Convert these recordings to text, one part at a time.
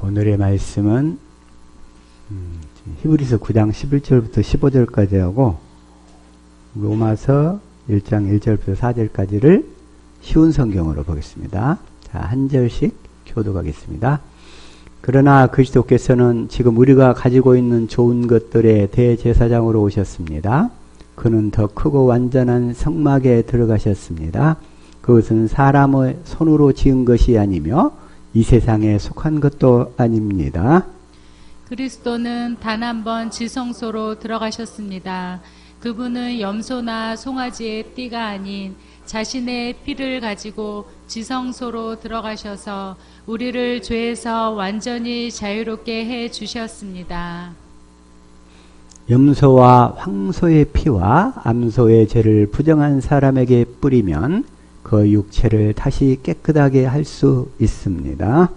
오늘의 말씀은 히브리서 9장 11절부터 15절까지 하고 로마서 1장 1절부터 4절까지를 쉬운 성경으로 보겠습니다. 자, 한 절씩 교독하겠습니다. 그러나 그리스도께서는 지금 우리가 가지고 있는 좋은 것들의 대제사장으로 오셨습니다. 그는 더 크고 완전한 성막에 들어가셨습니다. 그것은 사람의 손으로 지은 것이 아니며 이 세상에 속한 것도 아닙니다. 그리스도는 단 한 번 지성소로 들어가셨습니다. 그분은 염소나 송아지의 띠가 아닌 자신의 피를 가지고 지성소로 들어가셔서 우리를 죄에서 완전히 자유롭게 해 주셨습니다. 염소와 황소의 피와 암소의 죄를 부정한 사람에게 뿌리면 그 육체를 다시 깨끗하게 할 수 있습니다.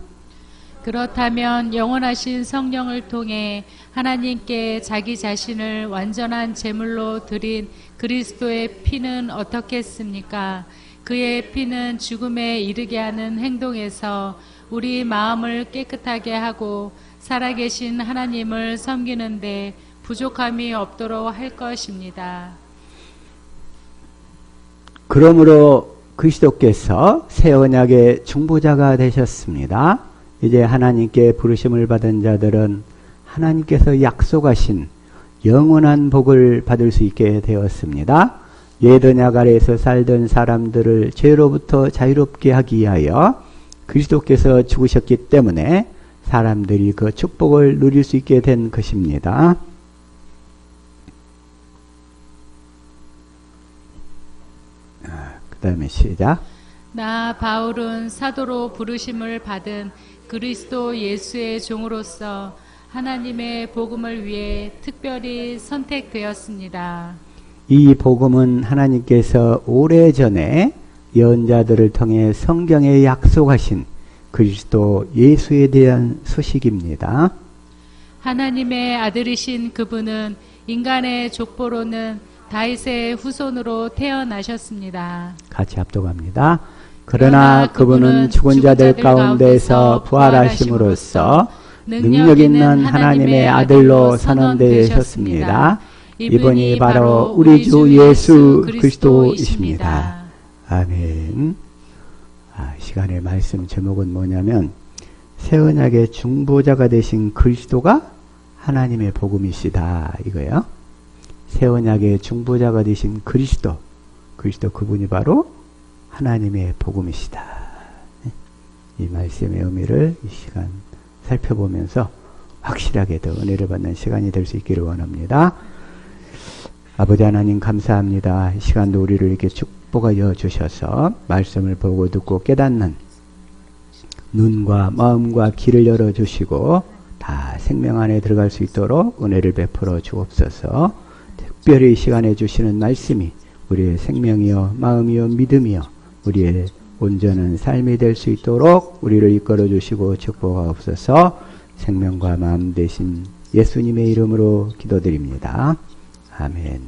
그렇다면 영원하신 성령을 통해 하나님께 자기 자신을 완전한 제물로 드린 그리스도의 피는 어떻겠습니까? 그의 피는 죽음에 이르게 하는 행동에서 우리 마음을 깨끗하게 하고 살아계신 하나님을 섬기는데 부족함이 없도록 할 것입니다. 그러므로 그리스도께서 새 언약의 중보자가 되셨습니다. 이제 하나님께 부르심을 받은 자들은 하나님께서 약속하신 영원한 복을 받을 수 있게 되었습니다. 옛 언약 아래에서 살던 사람들을 죄로부터 자유롭게 하기 위하여 그리스도께서 죽으셨기 때문에 사람들이 그 축복을 누릴 수 있게 된 것입니다. 그 다음에 시작. 나 바울은 사도로 부르심을 받은 그리스도 예수의 종으로서 하나님의 복음을 위해 특별히 선택되었습니다. 이 복음은 하나님께서 오래전에 예언자들을 통해 성경에 약속하신 그리스도 예수에 대한 소식입니다. 하나님의 아들이신 그분은 인간의 족보로는 다윗의 후손으로 태어나셨습니다. 같이 합독합니다. 그러나 그분은 죽은 자들 가운데서 부활하심으로써 능력 있는 하나님의 아들로 선언되셨습니다. 이분이 바로 우리 주 예수 그리스도이십니다. 아멘. 시간의 말씀 제목은 뭐냐면 새 언약의 중보자가 되신 그리스도가 하나님의 복음이시다 이거예요. 새 언약의 중보자가 되신 그리스도 그분이 바로 하나님의 복음이시다. 이 말씀의 의미를 이 시간 살펴보면서 확실하게 더 은혜를 받는 시간이 될 수 있기를 원합니다. 아버지 하나님 감사합니다. 이 시간도 우리를 이렇게 축복하여 주셔서 말씀을 보고 듣고 깨닫는 눈과 마음과 귀를 열어주시고 다 생명 안에 들어갈 수 있도록 은혜를 베풀어 주옵소서. 특별히 이 시간에 주시는 말씀이 우리의 생명이요 마음이요 믿음이요 우리의 온전한 삶이 될 수 있도록 우리를 이끌어 주시고 축복하옵소서. 생명과 마음 되신 예수님의 이름으로 기도드립니다. 아멘.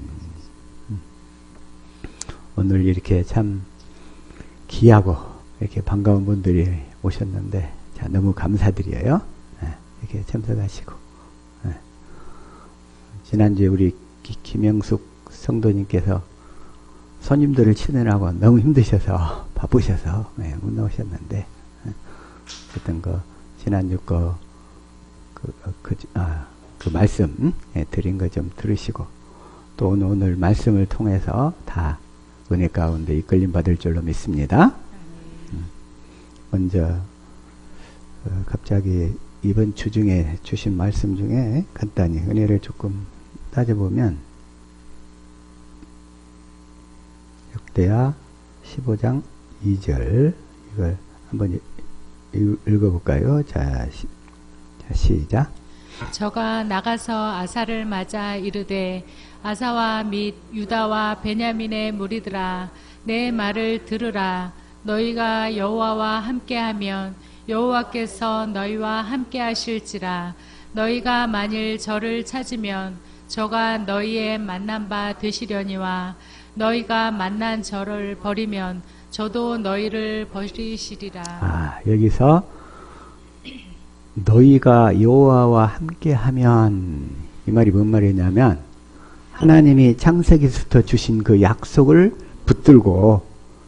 오늘 이렇게 참 귀하고 이렇게 반가운 분들이 오셨는데 자, 너무 감사드려요. 이렇게 참석하시고 지난주에 우리 김영숙 성도님께서 손님들을 치느라고 너무 힘드셔서 바쁘셔서 못 나오셨는데 어쨌든 지난주 그 말씀 드린 거 좀 들으시고 또 오늘 말씀을 통해서 다 은혜 가운데 이끌림 받을 줄로 믿습니다. 먼저 갑자기 이번 주 중에 주신 말씀 중에 간단히 은혜를 조금 따져보면 역대하 15장 2절 이걸 한번 읽어볼까요? 자, 시작. 저가 나가서 아사를 맞아 이르되 아사와 및 유다와 베냐민의 무리들아 내 말을 들으라. 너희가 여호와와 함께하면 여호와께서 너희와 함께하실지라. 너희가 만일 저를 찾으면 저가 너희의 만난 바 되시려니와 너희가 만난 저를 버리면 저도 너희를 버리시리라. 여기서 너희가 여호와와 함께하면, 이 말이 뭔 말이냐면 하나님이 창세기부터 주신 그 약속을 붙들고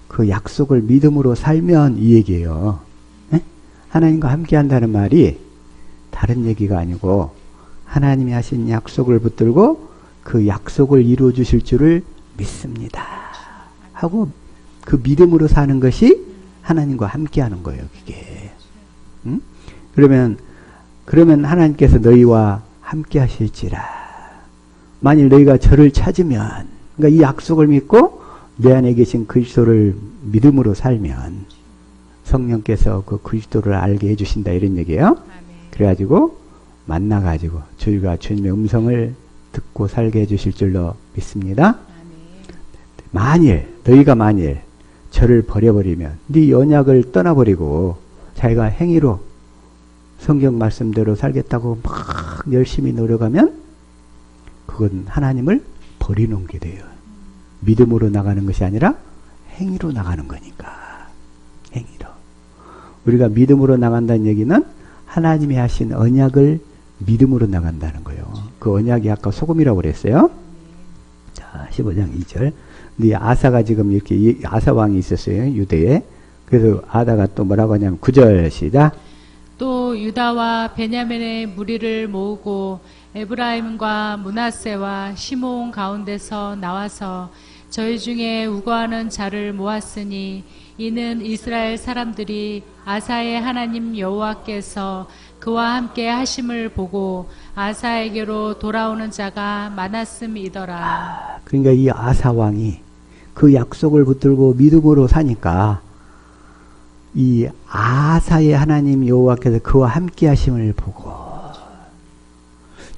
그 약속을 믿음으로 살면 이 얘기예요. 네? 하나님과 함께한다는 말이 다른 얘기가 아니고 하나님이 하신 약속을 붙들고 그 약속을 이루어 주실 줄을 믿습니다 하고 그 믿음으로 사는 것이 하나님과 함께하는 거예요. 그게. 응? 그러면 하나님께서 너희와 함께 하실지라. 만일 너희가 저를 찾으면, 그러니까 이 약속을 믿고 내 안에 계신 그리스도를 믿음으로 살면 성령께서 그 그리스도를 알게 해주신다 이런 얘기예요. 그래가지고 만나가지고 저희가 주님의 음성을 듣고 살게 해주실 줄로 믿습니다. 너희가 만일 저를 버려버리면, 네 언약을 떠나버리고 자기가 행위로 성경 말씀대로 살겠다고 막 열심히 노력하면 그건 하나님을 버리는 게 돼요. 믿음으로 나가는 것이 아니라 행위로 나가는 거니까. 행위로. 우리가 믿음으로 나간다는 얘기는 하나님이 하신 언약을 믿음으로 나간다는 거예요. 그 언약이 아까 소금이라고 그랬어요. 자, 15장 2절. 근데 아사가 지금 이렇게 아사 왕이 있었어요. 유대에. 그래서 아다가 또 뭐라고 하냐면 9절 시작. 또 유다와 베냐민의 무리를 모으고 에브라임과 므낫세와 시므온 가운데서 나와서 저희 중에 우거하는 자를 모았으니 이는 이스라엘 사람들이 아사의 하나님 여호와께서 그와 함께 하심을 보고 아사에게로 돌아오는 자가 많았음이더라. 그러니까 이 아사 왕이 그 약속을 붙들고 믿음으로 사니까 이 아사의 하나님 여호와께서 그와 함께 하심을 보고,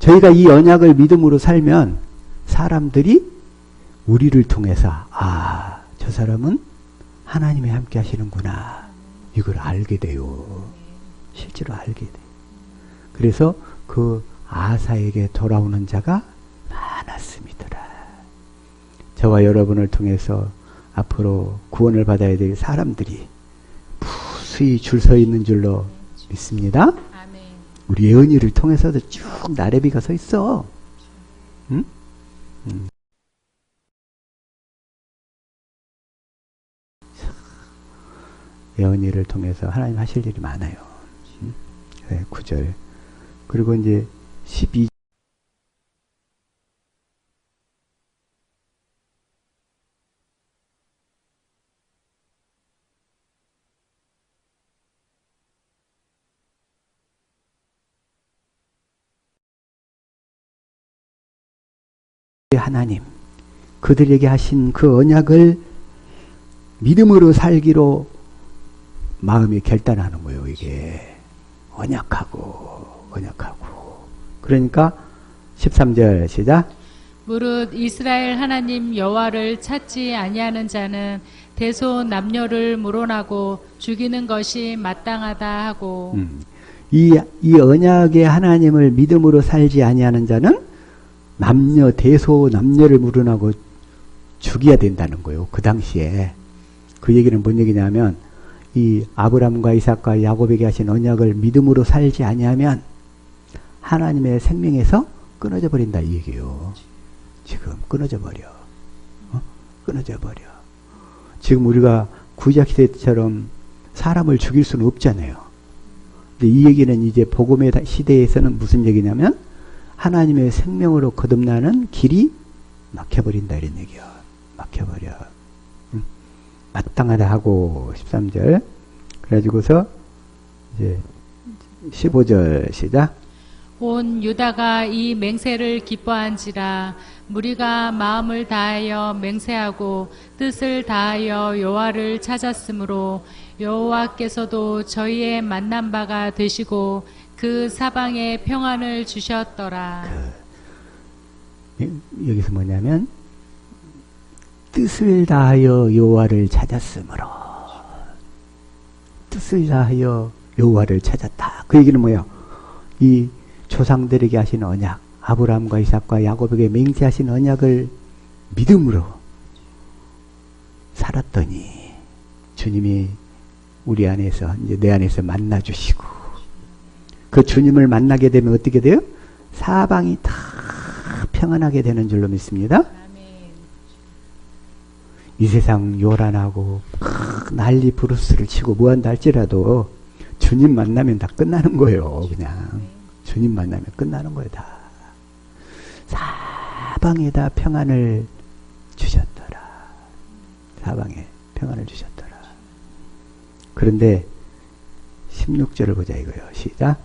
저희가 이 언약을 믿음으로 살면 사람들이 우리를 통해서 저 사람은 하나님이 함께 하시는구나 이걸 알게 돼요. 실제로 알게 돼요. 그래서 그 아사에게 돌아오는 자가 많았습니다. 저와 여러분을 통해서 앞으로 구원을 받아야 될 사람들이 무수히 줄 서 있는 줄로 믿습니다. 아멘. 우리 예언이를 통해서도 쭉 나래비가 서 있어. 응? 예언이를 통해서 하나님 하실 일이 많아요. 네, 9절. 그리고 이제 12절. 하나님, 그들에게 하신 그 언약을 믿음으로 살기로 마음이 결단하는 거예요. 이게 언약하고 그러니까 13절 시작. 무릇 이스라엘 하나님 여호와를 찾지 아니하는 자는 대소 남녀를 물어나고 죽이는 것이 마땅하다 하고, 이 언약의 하나님을 믿음으로 살지 아니하는 자는 대소 남녀를 물어나고 죽여야 된다는 거예요. 그 당시에. 그 얘기는 뭔 얘기냐면 이 아브람과 이삭과 야곱에게 하신 언약을 믿음으로 살지 아니하면 하나님의 생명에서 끊어져 버린다 이 얘기예요. 지금 끊어져 버려. 끊어져 버려. 지금 우리가 구약시대처럼 사람을 죽일 수는 없잖아요. 근데 이 얘기는 이제 복음의 시대에서는 무슨 얘기냐면 하나님의 생명으로 거듭나는 길이 막혀버린다 이런 얘기야. 막혀버려. 마땅하다 하고 13절. 그래가지고서 이제 15절 시작. 온 유다가 이 맹세를 기뻐한지라 무리가 마음을 다하여 맹세하고 뜻을 다하여 여호와를 찾았으므로 여호와께서도 저희의 만난 바가 되시고 그 사방에 평안을 주셨더라. 여기서 뭐냐면 뜻을 다하여 여호와를 찾았으므로, 뜻을 다하여 여호와를 찾았다. 그 얘기는 뭐예요? 이 조상들에게 하신 언약, 아브라함과 이삭과 야곱에게 맹세하신 언약을 믿음으로 살았더니 주님이 우리 안에서 이제 내 안에서 만나 주시고 그 주님을 만나게 되면 어떻게 돼요? 사방이 다 평안하게 되는 줄로 믿습니다. 이 세상 요란하고 난리 부르스를 치고 뭐한다 할지라도 주님 만나면 다 끝나는 거예요. 그냥 주님 만나면 끝나는 거예요. 다 사방에다 평안을 주셨더라. 사방에 평안을 주셨더라. 그런데 16절을 보자 이거요. 시작.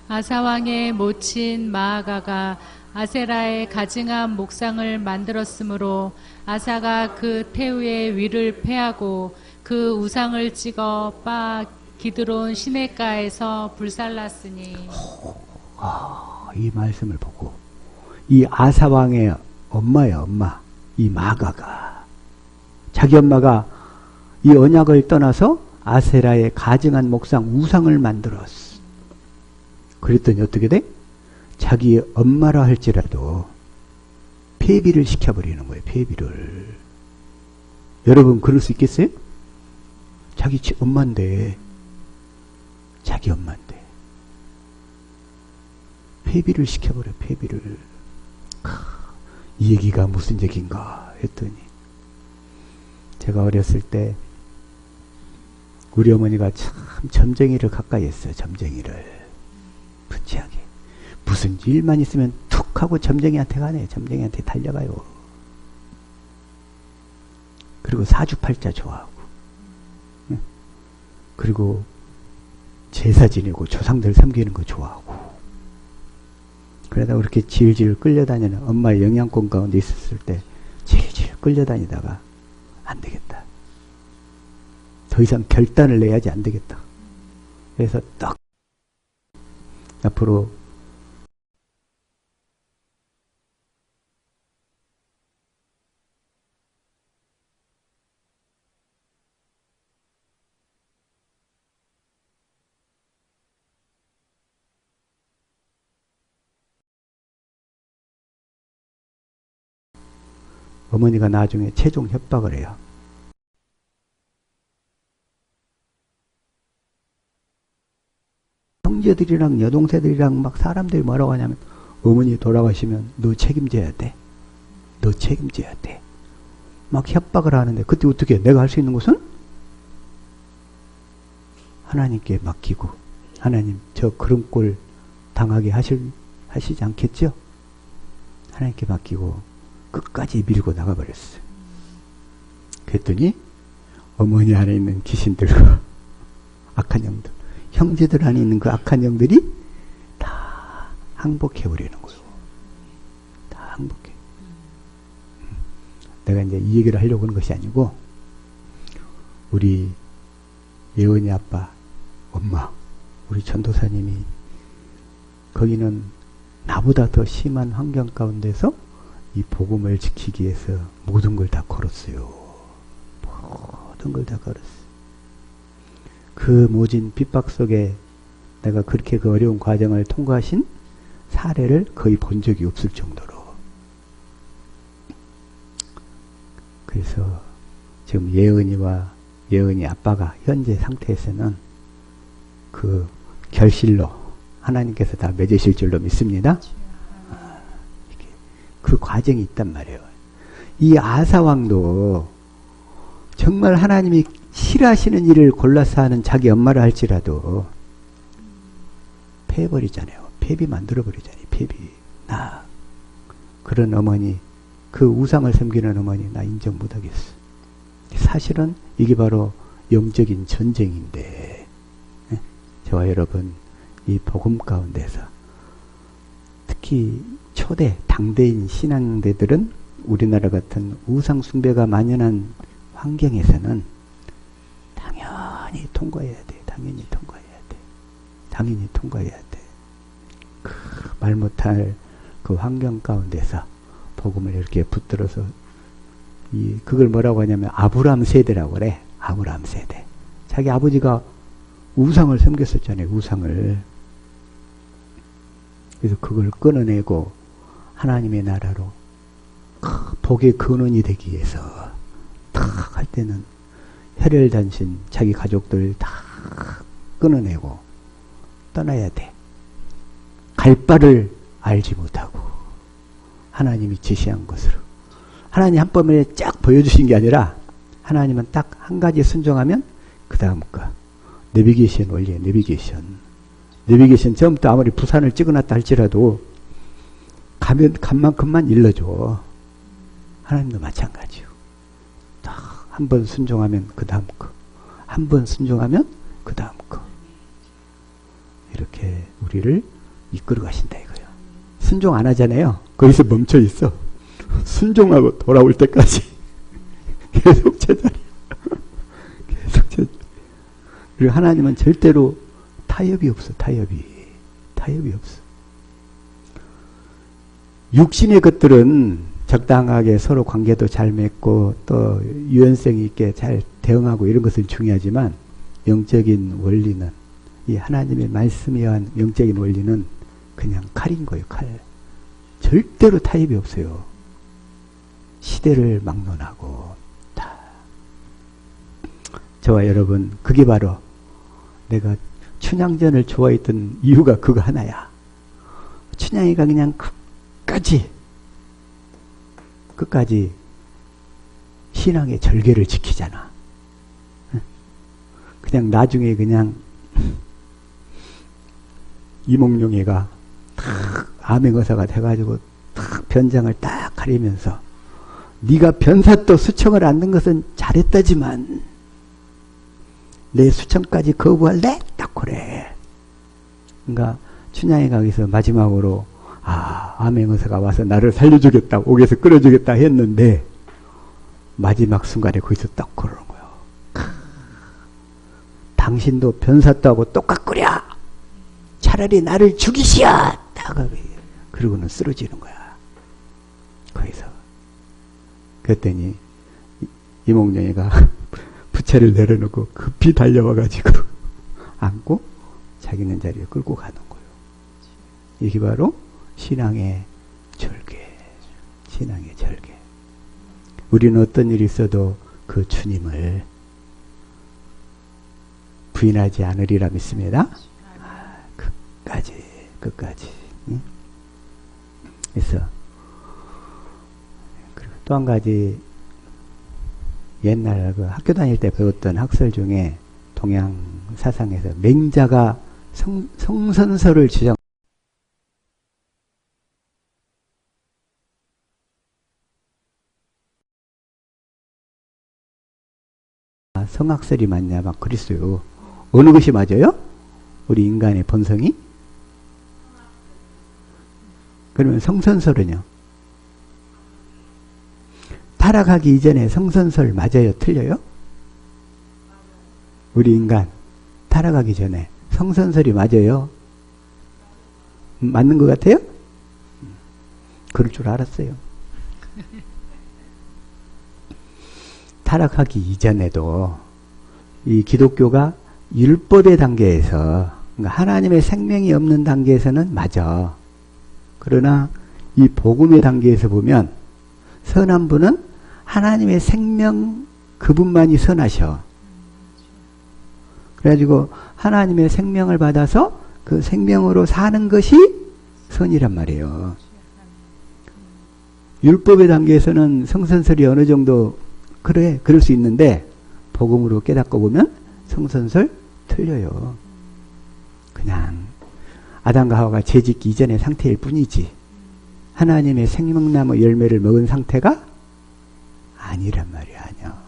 아사왕의 모친 마아가가 아세라의 가증한 목상을 만들었으므로 아사가 그 태우의 위를 패하고 그 우상을 찍어 빠 기드론 시내가에서 불살랐으니. 이 말씀을 보고 이 아사왕의 엄마야 엄마 이 마가가 자기 엄마가 이 언약을 떠나서 아세라의 가증한 목상 우상을 만들었어. 그랬더니 어떻게 돼? 자기 엄마라 할지라도 폐비를 시켜버리는 거예요. 폐비를. 여러분 그럴 수 있겠어요? 자기 엄마인데 자기 엄마인데 폐비를 시켜버려. 폐비를. 이 얘기가 무슨 얘기인가 했더니 제가 어렸을 때 우리 어머니가 참 점쟁이를 가까이 했어요. 점쟁이를 부치하게. 무슨 일만 있으면 툭 하고 점쟁이한테 가네. 점쟁이한테 달려가요. 그리고 사주팔자 좋아하고 그리고 제사 지내고 조상들 섬기는 거 좋아하고 그러다 그렇게 질질 끌려다니는 엄마의 영양권 가운데 있었을 때 질질 끌려다니다가 안 되겠다. 더 이상 결단을 내야지 안 되겠다. 그래서 딱 앞으로 어머니가 나중에 최종 협박을 해요. 형제들이랑 여동생들이랑 막 사람들이 뭐라고 하냐면 어머니 돌아가시면 너 책임져야 돼. 너 책임져야 돼. 막 협박을 하는데 그때 어떻게 해? 내가 할 수 있는 것은 하나님께 맡기고 하나님 저 그런 꼴 당하게 하시지 않겠죠? 하나님께 맡기고 끝까지 밀고 나가버렸어요. 그랬더니 어머니 안에 있는 귀신들과 악한 영들 형제들 안에 있는 그 악한 영들이 다 항복해버리는 거예요. 다 항복해. 내가 이제 이 얘기를 하려고 하는 것이 아니고 우리 예원이 아빠 엄마 우리 전도사님이 거기는 나보다 더 심한 환경 가운데서 이 복음을 지키기 위해서 모든 걸 다 걸었어요. 모든 걸 다 걸었어요. 그 모진 핍박 속에 내가 그렇게 그 어려운 과정을 통과하신 사례를 거의 본 적이 없을 정도로. 그래서 지금 예은이 아빠가 현재 상태에서는 그 결실로 하나님께서 다 맺으실 줄로 믿습니다. 그 과정이 있단 말이에요. 이 아사왕도 정말 하나님이 싫어하시는 일을 골라서 하는 자기 엄마를 할지라도 패해버리잖아요. 패비 만들어버리잖아요. 패비. 나 그런 어머니 그 우상을 섬기는 어머니 나 인정 못하겠어. 사실은 이게 바로 영적인 전쟁인데 저와 여러분 이 복음 가운데서 특히 초대 당대인 신앙대들은 우리나라 같은 우상 숭배가 만연한 환경에서는 당연히 통과해야 돼. 당연히 통과해야 돼. 당연히 통과해야 돼. 그 말 못할 그 환경 가운데서 복음을 이렇게 붙들어서 그걸 뭐라고 하냐면 아브라함 세대라고 그래. 아브라함 세대. 자기 아버지가 우상을 섬겼었잖아요. 우상을. 그래서 그걸 끊어내고 하나님의 나라로 복의 근원이 되기 위해서 탁 할 때는 혈혈단신 자기 가족들 다 끊어내고 떠나야 돼. 갈 바를 알지 못하고 하나님이 지시한 것으로 하나님 한번에 쫙 보여주신 게 아니라 하나님은 딱 한 가지 순종하면 그 다음 거 내비게이션 원리에 내비게이션 처음부터 아무리 부산을 찍어놨다 할지라도 가면 간 만큼만 일러줘. 하나님도 마찬가지요. 딱 한 번 순종하면 그 다음 거 한 번 순종하면 그 다음 거 이렇게 우리를 이끌어 가신다 이거예요. 순종 안 하잖아요. 거기서 멈춰 있어. 순종하고 돌아올 때까지 계속 제자리. 계속 제자리. 그리고 하나님은 절대로 타협이 없어. 타협이 없어. 육신의 것들은 적당하게 서로 관계도 잘 맺고 또 유연성 있게 잘 대응하고 이런 것은 중요하지만 영적인 원리는 이 하나님의 말씀에 의한 영적인 원리는 그냥 칼인 거예요. 칼. 절대로 타협이 없어요. 시대를 막론하고 다. 저와 여러분 그게 바로 내가 춘향전을 좋아했던 이유가 그거 하나야. 춘향이가 그냥 끝까지 신앙의 절개를 지키잖아. 그냥 나중에 그냥 이몽룡이가 탁 암행어사가 돼가지고 탁 변장을 딱 가리면서 네가 변사또 수청을 앉는 것은 잘했다지만 내 수청까지 거부할래? 딱 그래. 그러니까 춘향이가 거기서 마지막으로 암행어사가 와서 나를 살려주겠다, 옥에서 끌어주겠다 했는데 마지막 순간에 거기서 딱 그러는 거예요. 당신도 변사또 하고 똑같구려. 차라리 나를 죽이시오. 딱 그러고는 쓰러지는 거야. 거기서. 그랬더니 이몽룡이가 부채를 내려놓고 급히 달려와가지고 안고 자기는 자리에 끌고 가는 거예요. 이게 바로 신앙의 절개. 신앙의 절개. 우리는 어떤 일이 있어도 그 주님을 부인하지 않으리라 믿습니다. 끝까지. 응? 그래서 또 한 가지 옛날 그 학교 다닐 때 배웠던 학설 중에 동양 사상에서 맹자가 성선설을 주장. 성악설이 맞냐 막 그랬어요. 어느 것이 맞아요? 우리 인간의 본성이? 그러면 성선설은요? 타락하기 이전에 성선설 맞아요? 틀려요? 우리 인간 타락하기 전에 성선설이 맞아요? 맞는 것 같아요? 그럴 줄 알았어요. 타락하기 이전에도 이 기독교가 율법의 단계에서, 그러니까 하나님의 생명이 없는 단계에서는 맞아. 그러나 이 복음의 단계에서 보면 선한 분은 하나님의 생명 그분만이 선하셔. 그래가지고 하나님의 생명을 받아서 그 생명으로 사는 것이 선이란 말이에요. 율법의 단계에서는 성선설이 어느 정도 그래 그럴 수 있는데 복음으로 깨닫고 보면 성선설 틀려요. 그냥 아담과 하와가 죄짓기 이전의 상태일 뿐이지 하나님의 생명나무 열매를 먹은 상태가 아니란 말이야. 아니야.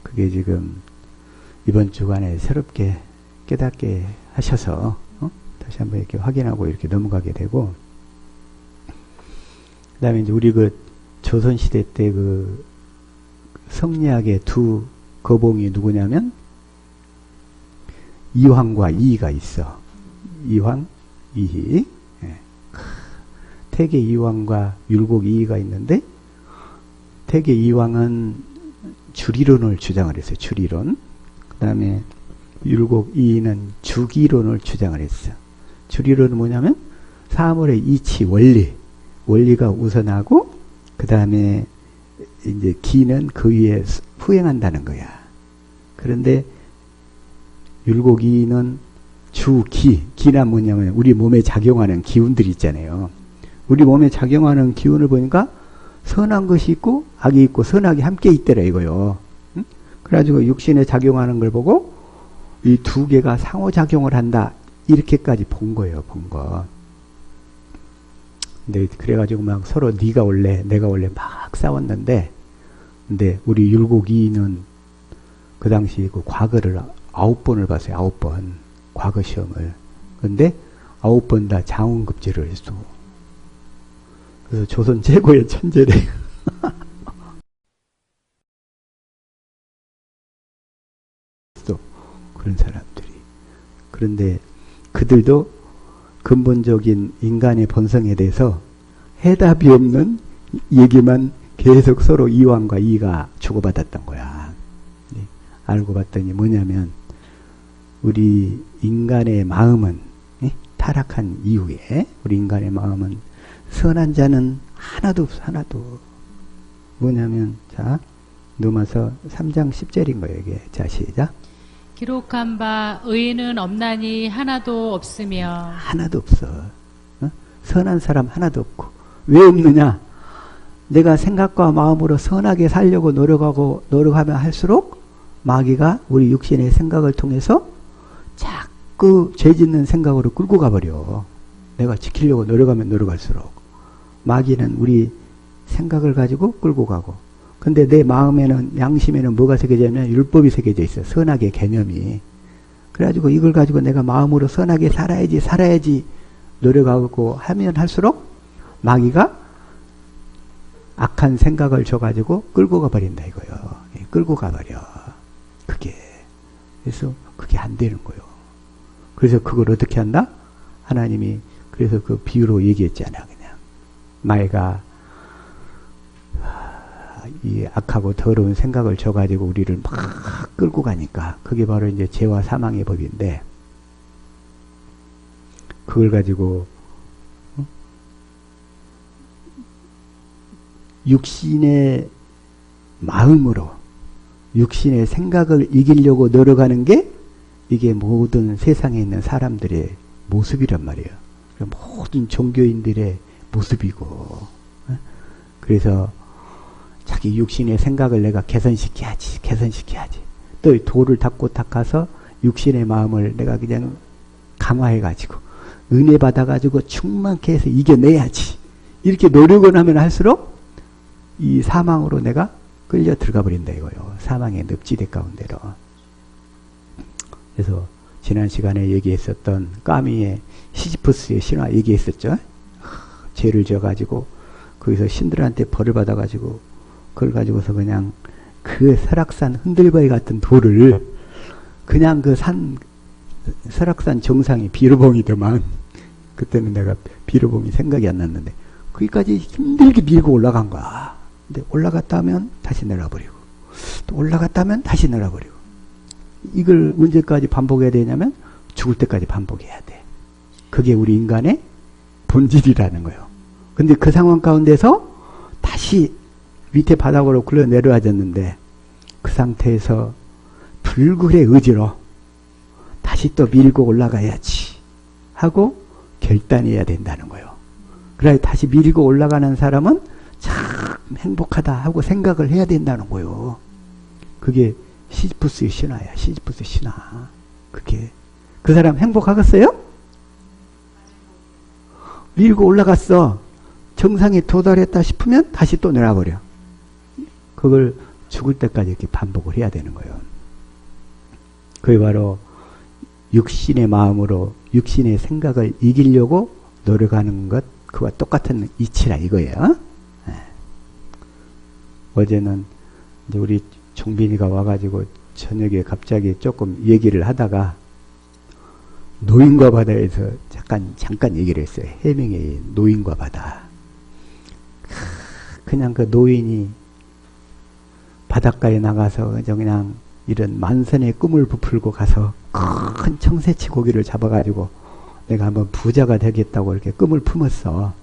그게 지금 이번 주간에 새롭게 깨닫게 하셔서 다시 한번 이렇게 확인하고 이렇게 넘어가게 되고, 그 다음에 이제 우리 그 조선시대 때 그 성리학의 두 거봉이 누구냐면 이황과 이희가 있어. 이황, 이희. 예. 태계 이황과 율곡 이희가 있는데, 태계 이황은 주리론을 주장을 했어요. 주리론. 그 다음에 율곡 이희는 주기론을 주장을 했어. 주리론은 뭐냐면 사물의 이치, 원리가 우선하고, 그 다음에 이제 기는 그 위에 후행한다는 거야. 그런데 율곡이는 기란 뭐냐면 우리 몸에 작용하는 기운들이 있잖아요. 우리 몸에 작용하는 기운을 보니까 선한 것이 있고 악이 있고 선악이 함께 있더라 이거요. 응? 그래가지고 육신에 작용하는 걸 보고 이 두 개가 상호작용을 한다 이렇게까지 본 거예요. 본 거. 근데 그래가지고 막 서로 네가 올래 내가 올래 막 싸웠는데 근데 우리 율곡이는 그 당시 그 과거를 9번을 봤어요. 9번 과거 시험을. 근데 9번 다 장원급제를 했어. 그래서 조선 최고의 천재래. 그런 사람들이. 그런데 그들도 근본적인 인간의 본성에 대해서 해답이 없는 얘기만 계속 서로 이왕과 이가 주고받았던 거야. 알고 봤더니 뭐냐면 우리 인간의 마음은 타락한 이후에 우리 인간의 마음은 선한 자는 하나도 없어. 하나도. 뭐냐면 자 넘어서 3장 10절인 거예요. 이게. 자 시작. 기록한 바 의인은 없나니 하나도 없으며 하나도 없어. 어? 선한 사람 하나도 없고. 왜 없느냐? 내가 생각과 마음으로 선하게 살려고 노력하면 할수록 마귀가 우리 육신의 생각을 통해서 자꾸 죄 짓는 생각으로 끌고 가버려. 내가 지키려고 노력하면 노력할수록 마귀는 우리 생각을 가지고 끌고 가고. 근데 내 마음에는 양심에는 뭐가 새겨져 있냐면 율법이 새겨져 있어. 선악의 개념이. 그래가지고 이걸 가지고 내가 마음으로 선하게 살아야지 노력하고 하면 할수록 마귀가 악한 생각을 줘가지고 끌고 가버린다 이거요. 끌고 가버려. 그게. 그래서 그게 안 되는 거요. 그래서 그걸 어떻게 한다? 하나님이 그래서 그 비유로 얘기했잖아. 그냥 마귀가 이 악하고 더러운 생각을 줘가지고 우리를 막 끌고 가니까 그게 바로 이제 죄와 사망의 법인데 그걸 가지고 육신의 마음으로 육신의 생각을 이기려고 노력하는 게 이게 모든 세상에 있는 사람들의 모습이란 말이에요. 모든 종교인들의 모습이고 그래서 자기 육신의 생각을 내가 개선시켜야지. 또 도를 닦아서 육신의 마음을 내가 그냥 강화해가지고 은혜 받아가지고 충만케 해서 이겨내야지. 이렇게 노력을 하면 할수록 이 사망으로 내가 끌려 들어가 버린다 이거요. 사망의 늪지대 가운데로. 그래서 지난 시간에 얘기했었던 까미의 시지프스의 신화 얘기했었죠. 죄를 져가지고 거기서 신들한테 벌을 받아가지고 그걸 가지고서 그냥 그 설악산 흔들바위 같은 돌을 그냥 그 설악산 정상이 비로봉이더만 그때는 내가 비로봉이 생각이 안 났는데 거기까지 힘들게 밀고 올라간 거야. 근데 올라갔다 하면 다시 내려버리고 또 올라갔다 하면 다시 내려버리고 이걸 언제까지 반복해야 되냐면 죽을 때까지 반복해야 돼. 그게 우리 인간의 본질이라는 거예요. 근데 그 상황 가운데서 다시 밑에 바닥으로 굴러 내려와졌는데 그 상태에서 불굴의 의지로 다시 또 밀고 올라가야지 하고 결단해야 된다는 거예요. 그래 다시 밀고 올라가는 사람은 참 행복하다 하고 생각을 해야 된다는 거예요. 그게 시지프스의 신화야. 시지프스의 신화. 그게 그 사람 행복하겠어요? 밀고 올라갔어. 정상에 도달했다 싶으면 다시 또 내려버려. 그걸 죽을 때까지 이렇게 반복을 해야 되는 거예요. 그게 바로 육신의 마음으로 육신의 생각을 이기려고 노력하는 것 그와 똑같은 이치라 이거예요. 네. 어제는 이제 우리 종빈이가 와가지고 저녁에 갑자기 조금 얘기를 하다가 노인과 바다에서 잠깐 얘기를 했어요. 해명의 노인과 바다. 그냥 그 노인이 바닷가에 나가서 그냥 이런 만선의 꿈을 부풀고 가서 큰 청새치 고기를 잡아가지고 내가 한번 부자가 되겠다고 이렇게 꿈을 품었어.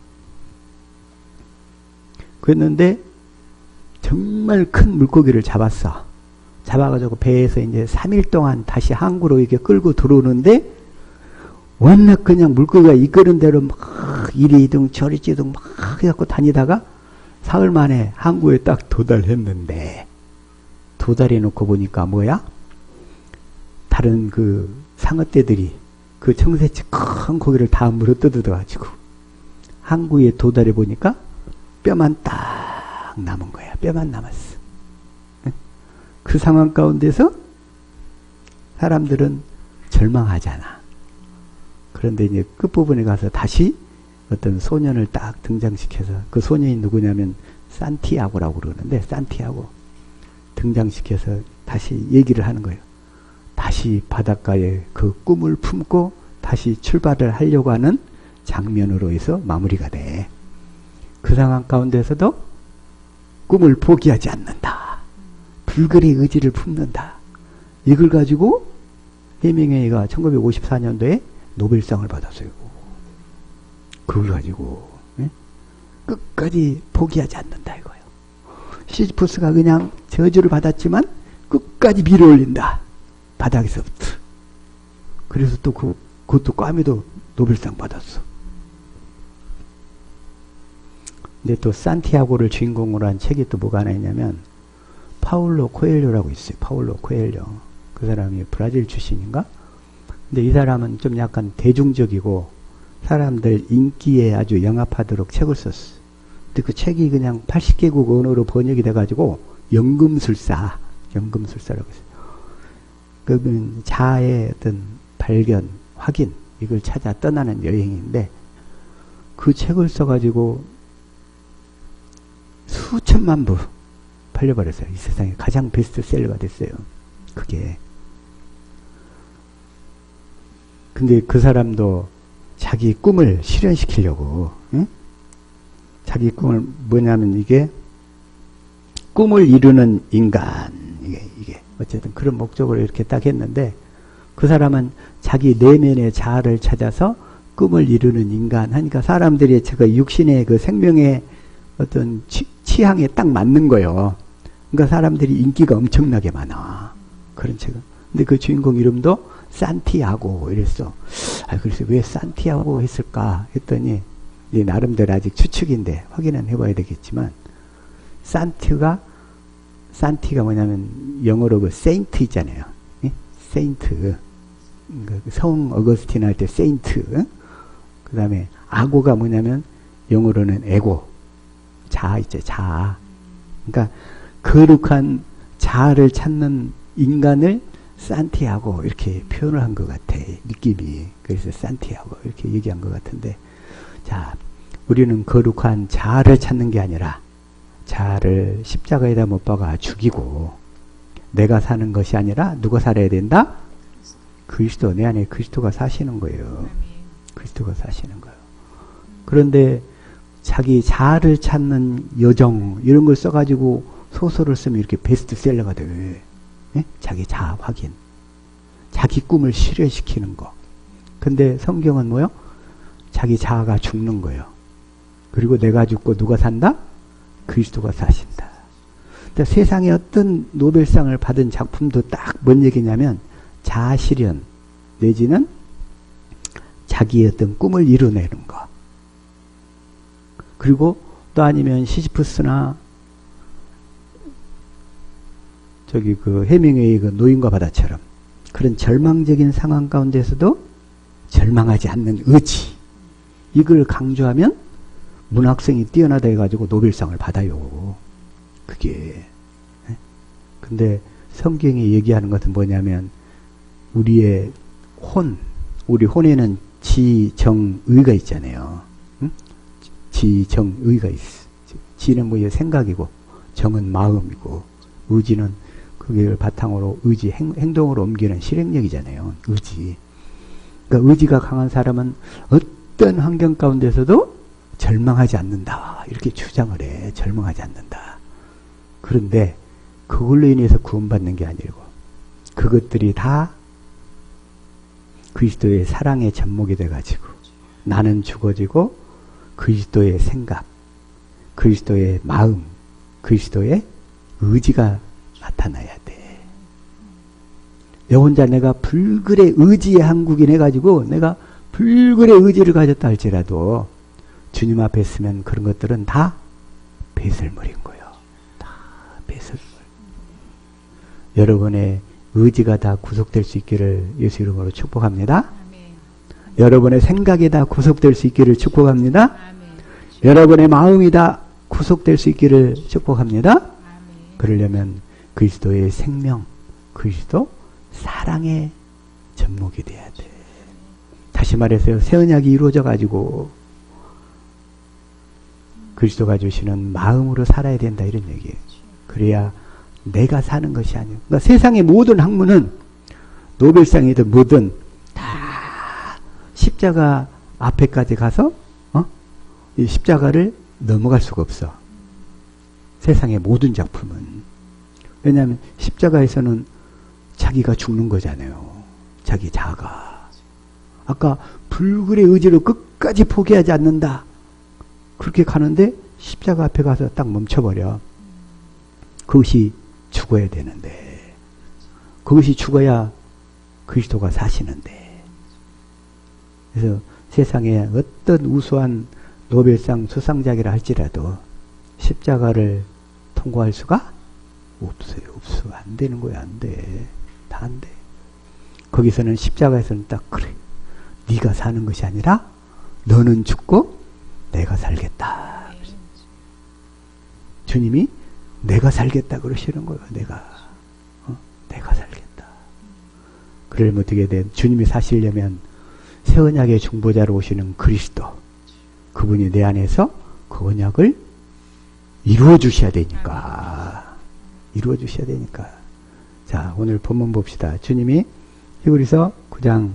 그랬는데 정말 큰 물고기를 잡았어. 잡아가지고 배에서 이제 3일 동안 다시 항구로 이렇게 끌고 들어오는데 워낙 그냥 물고기가 이끄는 대로 막 이리 이동 저리 이동 막 해갖고 다니다가 사흘 만에 항구에 딱 도달했는데, 도달해 놓고 보니까 뭐야? 다른 그 상어떼들이 그 청새치 큰 고기를 다 물어 뜯어가지고 항구에 도달해 보니까 뼈만 딱 남은 거야. 뼈만 남았어. 그 상황 가운데서 사람들은 절망하잖아. 그런데 이제 끝부분에 가서 다시 어떤 소년을 딱 등장시켜서, 그 소년이 누구냐면 산티아고라고 그러는데, 산티아고 등장시켜서 다시 얘기를 하는 거예요. 다시 바닷가에 그 꿈을 품고 다시 출발을 하려고 하는 장면으로 해서 마무리가 돼. 그 상황 가운데서도 꿈을 포기하지 않는다. 불굴의 의지를 품는다. 이걸 가지고 해밍웨이가 1954년도에 노벨상을 받았어요. 그걸 가지고 끝까지 포기하지 않는다 이거예요. 시지프스가 그냥 저주를 받았지만 끝까지 밀어 올린다. 바닥에서부터. 그래서 또 그것도 꽈매도 노벨상 받았어. 근데 또 산티아고를 주인공으로 한 책이 또 뭐가 하나 있냐면 파울로 코엘료라고 있어요. 파울로 코엘료. 그 사람이 브라질 출신인가? 근데 이 사람은 좀 약간 대중적이고 사람들 인기에 아주 영합하도록 책을 썼어. 근데 그 책이 그냥 80개국 언어로 번역이 돼가지고 연금술사라고 했어요. 그러면 자아의 어떤 발견, 확인, 이걸 찾아 떠나는 여행인데, 그 책을 써가지고 수천만 부 팔려버렸어요. 이 세상에 가장 베스트셀러가 됐어요. 그게. 근데 그 사람도 자기 꿈을 실현시키려고, 응? 자기 꿈을 뭐냐면 이게 꿈을 이루는 인간, 이게 어쨌든 그런 목적으로 이렇게 딱 했는데, 그 사람은 자기 내면의 자아를 찾아서 꿈을 이루는 인간 하니까 사람들이 제가 육신의 그 생명의 어떤 취향에 딱 맞는 거예요. 그러니까 사람들이 인기가 엄청나게 많아. 그런 책은. 근데 그 주인공 이름도 산티아고 이랬어. 그래서 왜 산티아고 했을까 했더니, 이제 나름대로 아직 추측인데 확인은 해봐야 되겠지만, 산티가 뭐냐면 영어로 그 세인트 있잖아요. 예? 세인트. 성 어거스틴 할 때 세인트. 그 다음에 아고가 뭐냐면 영어로는 에고. 자아 있죠. 자아. 그러니까 거룩한 자아를 찾는 인간을 산티아고 이렇게 표현을 한 것 같아. 느낌이. 그래서 산티아고 이렇게 얘기한 것 같은데, 자, 우리는 거룩한 자아를 찾는 게 아니라 자아를 십자가에다 못 박아 죽이고, 내가 사는 것이 아니라 누가 살아야 된다? 그리스도. 내 안에 그리스도가 사시는 거예요. 그리스도가 사시는 거예요. 그런데 자기 자아를 찾는 여정 이런 걸 써가지고 소설을 쓰면 이렇게 베스트셀러가 돼. 예? 자기 자아 확인, 자기 꿈을 실현시키는 거. 근데 성경은 뭐요? 자기 자아가 죽는 거예요. 그리고 내가 죽고 누가 산다? 그리스도가 사신다. 그러니까 세상에 어떤 노벨상을 받은 작품도 딱 뭔 얘기냐면 자아 실현 내지는 자기의 어떤 꿈을 이루내는 거. 그리고 또 아니면 시지프스나 저기 그 해밍웨이 그 노인과 바다처럼 그런 절망적인 상황 가운데서도 절망하지 않는 의지, 이걸 강조하면 문학성이 뛰어나다 해가지고 노벨상을 받아요. 그게. 근데 성경이 얘기하는 것은 뭐냐면 우리의 우리 혼에는 지정의가 있잖아요. 응? 지정의가 있어. 지는 뭐예요? 생각이고, 정은 마음이고, 의지는 그걸 바탕으로 행동으로 옮기는 실행력이잖아요. 의지. 그러니까 의지가 강한 사람은 어떤 환경 가운데서도 절망하지 않는다. 이렇게 주장을 해. 절망하지 않는다. 그런데 그걸로 인해서 구원받는 게 아니고 그것들이 다 그리스도의 사랑의 접목이 돼가지고 나는 죽어지고 그리스도의 생각, 그리스도의 마음, 그리스도의 의지가 나타나야 돼. 내 혼자 내가 불굴의 의지의 한국인 해가지고 내가 불굴의 의지를 가졌다 할지라도 주님 앞에 있으면 그런 것들은 다 배설물인 거예요. 다 배설물. 여러분의 의지가 다 구속될 수 있기를 예수 이름으로 축복합니다. 아멘. 여러분의 생각이 다 구속될 수 있기를 축복합니다. 아멘. 여러분의 마음이 다 구속될 수 있기를 축복합니다. 아멘. 그러려면 그리스도의 생명, 그리스도 사랑의 접목이 돼야 돼. 다시 말해서요, 새 언약이 이루어져 가지고 그리스도가 주시는 마음으로 살아야 된다 이런 얘기예요. 그래야 내가 사는 것이 아니에요. 그러니까 세상의 모든 학문은 노벨상이든 뭐든 다 십자가 앞에까지 가서 이 십자가를 넘어갈 수가 없어. 세상의 모든 작품은. 왜냐하면 십자가에서는 자기가 죽는 거잖아요. 자기 자아가. 아까 불굴의 의지로 끝까지 포기하지 않는다. 그렇게 가는데 십자가 앞에 가서 딱 멈춰버려. 그것이 죽어야 되는데, 그것이 죽어야 그리스도가 사시는데. 그래서 세상에 어떤 우수한 노벨상 수상작이라 할지라도 십자가를 통과할 수가 없어요. 없어. 안 되는 거야. 안 돼. 다 안 돼. 거기서는 십자가에서는 딱 그래. 네가 사는 것이 아니라 너는 죽고 내가 살겠다. 주님이 내가 살겠다 그러시는 거예요. 내가 살겠다. 그러면 어떻게 돼? 주님이 사시려면 새 언약의 중보자로 오시는 그리스도, 그분이 내 안에서 그 언약을 이루어 주셔야 되니까. 이루어 주셔야 되니까. 자, 오늘 본문 봅시다. 주님이 히브리서 9장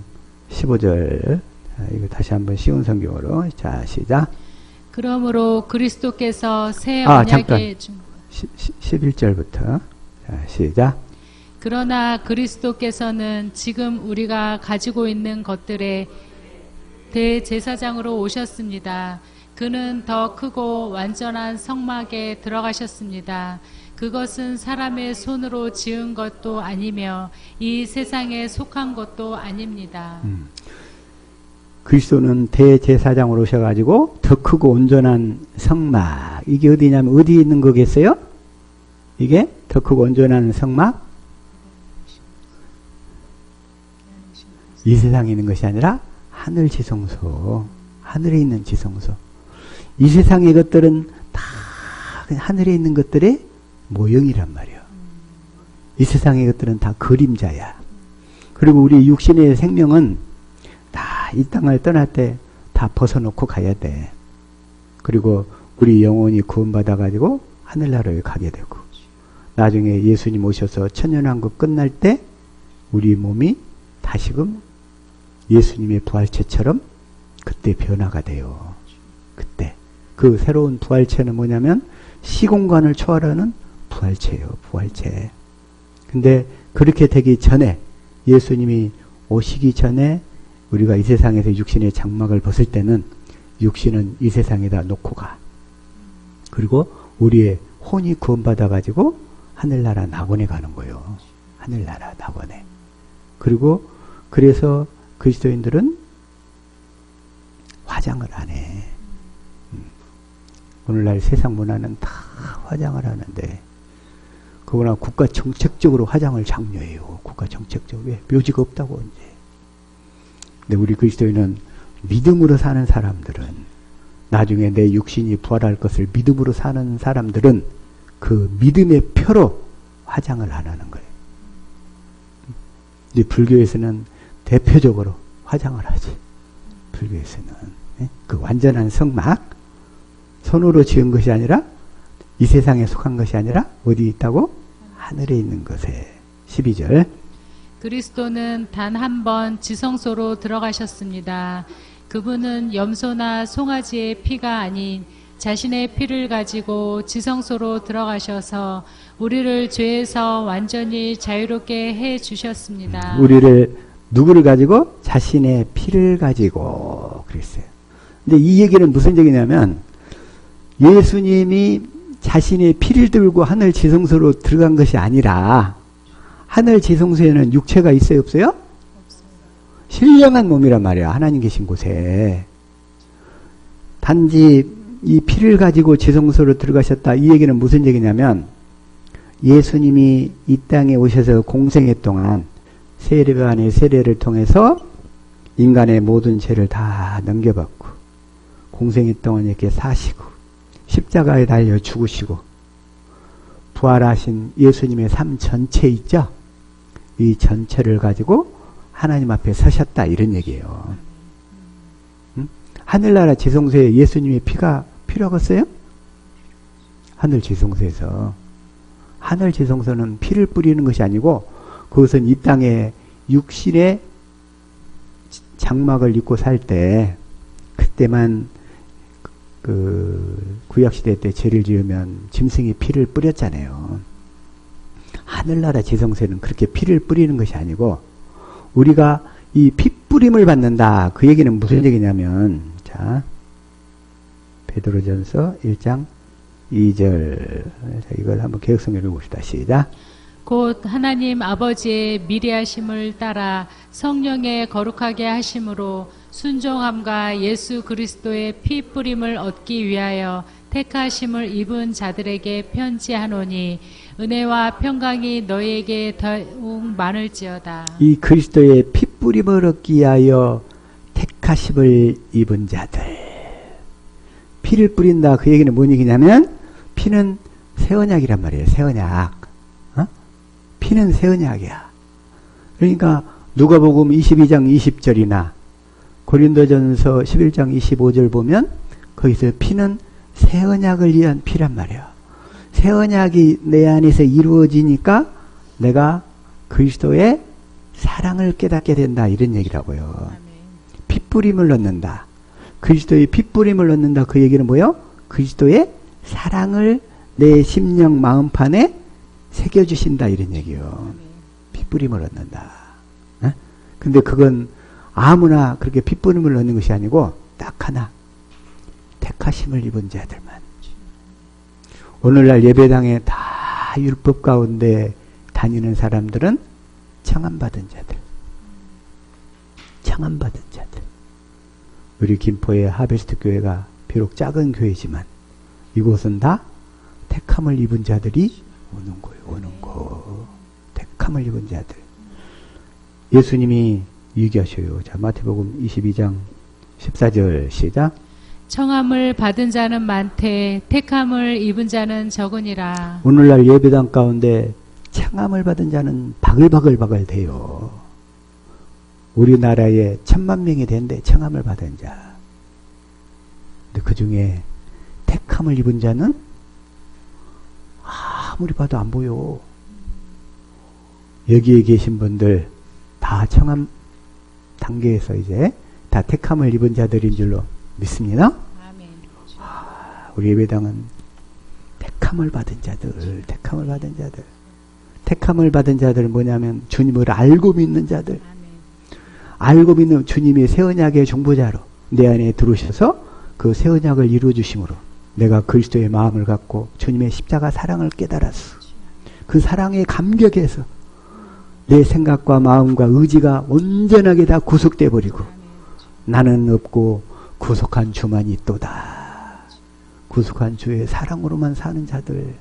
15절. 이거 다시 한번 쉬운 성경으로. 자, 시작. 그러므로 그리스도께서 새 잠깐. 언약의 11절부터. 자, 시작. 그러나 그리스도께서는 지금 우리가 가지고 있는 것들의 대제사장으로 오셨습니다. 그는 더 크고 완전한 성막에 들어가셨습니다. 그것은 사람의 손으로 지은 것도 아니며 이 세상에 속한 것도 아닙니다. 그리스도는 대제사장으로 오셔가지고 더 크고 온전한 성막. 이게 어디냐면 어디 있는 거겠어요? 이게 더 크고 온전한 성막? 이 세상에 있는 것이 아니라 하늘 지성소. 하늘에 있는 지성소. 이 세상의 것들은 다 하늘에 있는 것들의 모형이란 말이에요. 이 세상의 것들은 다 그림자야. 그리고 우리 육신의 생명은 다 이 땅을 떠날 때 다 벗어놓고 가야 돼. 그리고 우리 영혼이 구원받아가지고 하늘나라에 가게 되고, 나중에 예수님 오셔서 천년왕국 끝날 때 우리 몸이 다시금 예수님의 부활체처럼 그때 변화가 돼요. 그때. 그 새로운 부활체는 뭐냐면 시공간을 초월하는 부활체예요. 부활체. 근데 그렇게 되기 전에, 예수님이 오시기 전에 우리가 이 세상에서 육신의 장막을 벗을 때는 육신은 이 세상에다 놓고 가. 그리고 우리의 혼이 구원받아가지고 하늘나라 낙원에 가는 거예요. 하늘나라 낙원에. 그리고 그래서 그리스도인들은 화장을 안 해. 오늘날 세상 문화는 다 화장을 하는데, 그거나 국가 정책적으로 화장을 장려해요. 국가 정책적으로. 왜? 묘지가 없다고 이제. 근데 우리 그리스도인은 믿음으로 사는 사람들은, 나중에 내 육신이 부활할 것을 믿음으로 사는 사람들은 그 믿음의 표로 화장을 안 하는 거예요. 근데 불교에서는 대표적으로 화장을 하지. 불교에서는. 그 완전한 성막, 손으로 지은 것이 아니라, 이 세상에 속한 것이 아니라 어디 있다고? 하늘에 있는 것에. 12절. 그리스도는 단 한 번 지성소로 들어가셨습니다. 그분은 염소나 송아지의 피가 아닌 자신의 피를 가지고 지성소로 들어가셔서 우리를 죄에서 완전히 자유롭게 해 주셨습니다. 우리를 누구를 가지고? 자신의 피를 가지고 그랬어요. 근데 이 얘기는 무슨 얘기냐면, 예수님이 자신의 피를 들고 하늘 지성소로 들어간 것이 아니라, 하늘 지성소에는 육체가 있어요, 없어요? 신령한 몸이란 말이야. 하나님 계신 곳에. 단지 이 피를 가지고 지성소로 들어가셨다. 이 얘기는 무슨 얘기냐면 예수님이 이 땅에 오셔서 공생애 동안 세례반의 세례를 통해서 인간의 모든 죄를 다 넘겨받고 공생애 동안 이렇게 사시고 십자가에 달려 죽으시고 부활하신 예수님의 삶 전체 있죠? 이 전체를 가지고 하나님 앞에 서셨다 이런 얘기예요. 응? 하늘나라 지성소에 예수님의 피가 필요하겠어요? 하늘 지성소에서. 하늘 지성소는 피를 뿌리는 것이 아니고 그것은 이 땅에 육신의 장막을 입고 살 때 그때만 그 구약시대 때 죄를 지으면 짐승이 피를 뿌렸잖아요. 하늘나라 지성소에는 그렇게 피를 뿌리는 것이 아니고 우리가 이 핏뿌림을 받는다. 그 얘기는 무슨 얘기냐면 자 베드로전서 1장 2절 자, 이걸 한번 개혁성경 읽어봅시다. 시작. 곧 하나님 아버지의 미리하심을 따라 성령의 거룩하게 하심으로 순종함과 예수 그리스도의 피 뿌림을 얻기 위하여 택하심을 입은 자들에게 편지하노니 은혜와 평강이 너희에게 더욱 많을지어다. 이 그리스도의 피 뿌림을 얻기 위하여 택하심을 입은 자들. 피를 뿌린다. 그 얘기는 뭔 얘기냐면 피는 새 언약이란 말이에요. 새 언약. 피는 새 언약이야. 그러니까 누가복음 22장 20절이나 고린도전서 11장 25절 보면 거기서 피는 새 언약을 위한 피란 말이야. 새 언약이 내 안에서 이루어지니까 내가 그리스도의 사랑을 깨닫게 된다 이런 얘기라고요. 핏뿌림을 얻는다. 그리스도의 핏뿌림을 얻는다. 그 얘기는 뭐예요? 그리스도의 사랑을 내 심령 마음판에 새겨주신다 이런 얘기요. 핏뿌림을 얻는다. 어? 근데 그건 아무나 그렇게 핏뿌림을 얻는 것이 아니고 딱 하나 택하심을 입은 자들만. 오늘날 예배당에 다 율법 가운데 다니는 사람들은 청함받은 자들. 청함받은 자들. 우리 김포의 하베스트 교회가 비록 작은 교회지만 이곳은 다 택함을 입은 자들이 오는 거예요. 오는 거. 택함을 입은 자들. 예수님이 얘기하셔요. 자, 마태복음 22장 14절 시작. 청함을 받은 자는 많되 택함을 입은 자는 적으니라. 오늘날 예배당 가운데 청함을 받은 자는 바글바글 돼요. 우리나라에 1000만 명이 된대 청함을 받은 자. 근데 그 중에 택함을 입은 자는 아무리 봐도 안 보여. 여기에 계신 분들 다 청함 단계에서 이제 다 택함을 입은 자들인 줄로 믿습니다. 아멘. 우리 예배당은 택함을 받은 자들, 택함을 받은 자들. 택함을 받은 자들은 뭐냐면 주님을 알고 믿는 자들. 아멘. 알고 믿는 주님이 새 언약의 중보자로 내 안에 들어오셔서 그 새 언약을 이루어 주심으로 내가 그리스도의 마음을 갖고 주님의 십자가 사랑을 깨달았어. 그 사랑에 감격해서 내 생각과 마음과 의지가 온전하게 다 구속돼 버리고 나는 없고 구속한 주만 있도다. 구속한 주의 사랑으로만 사는 자들.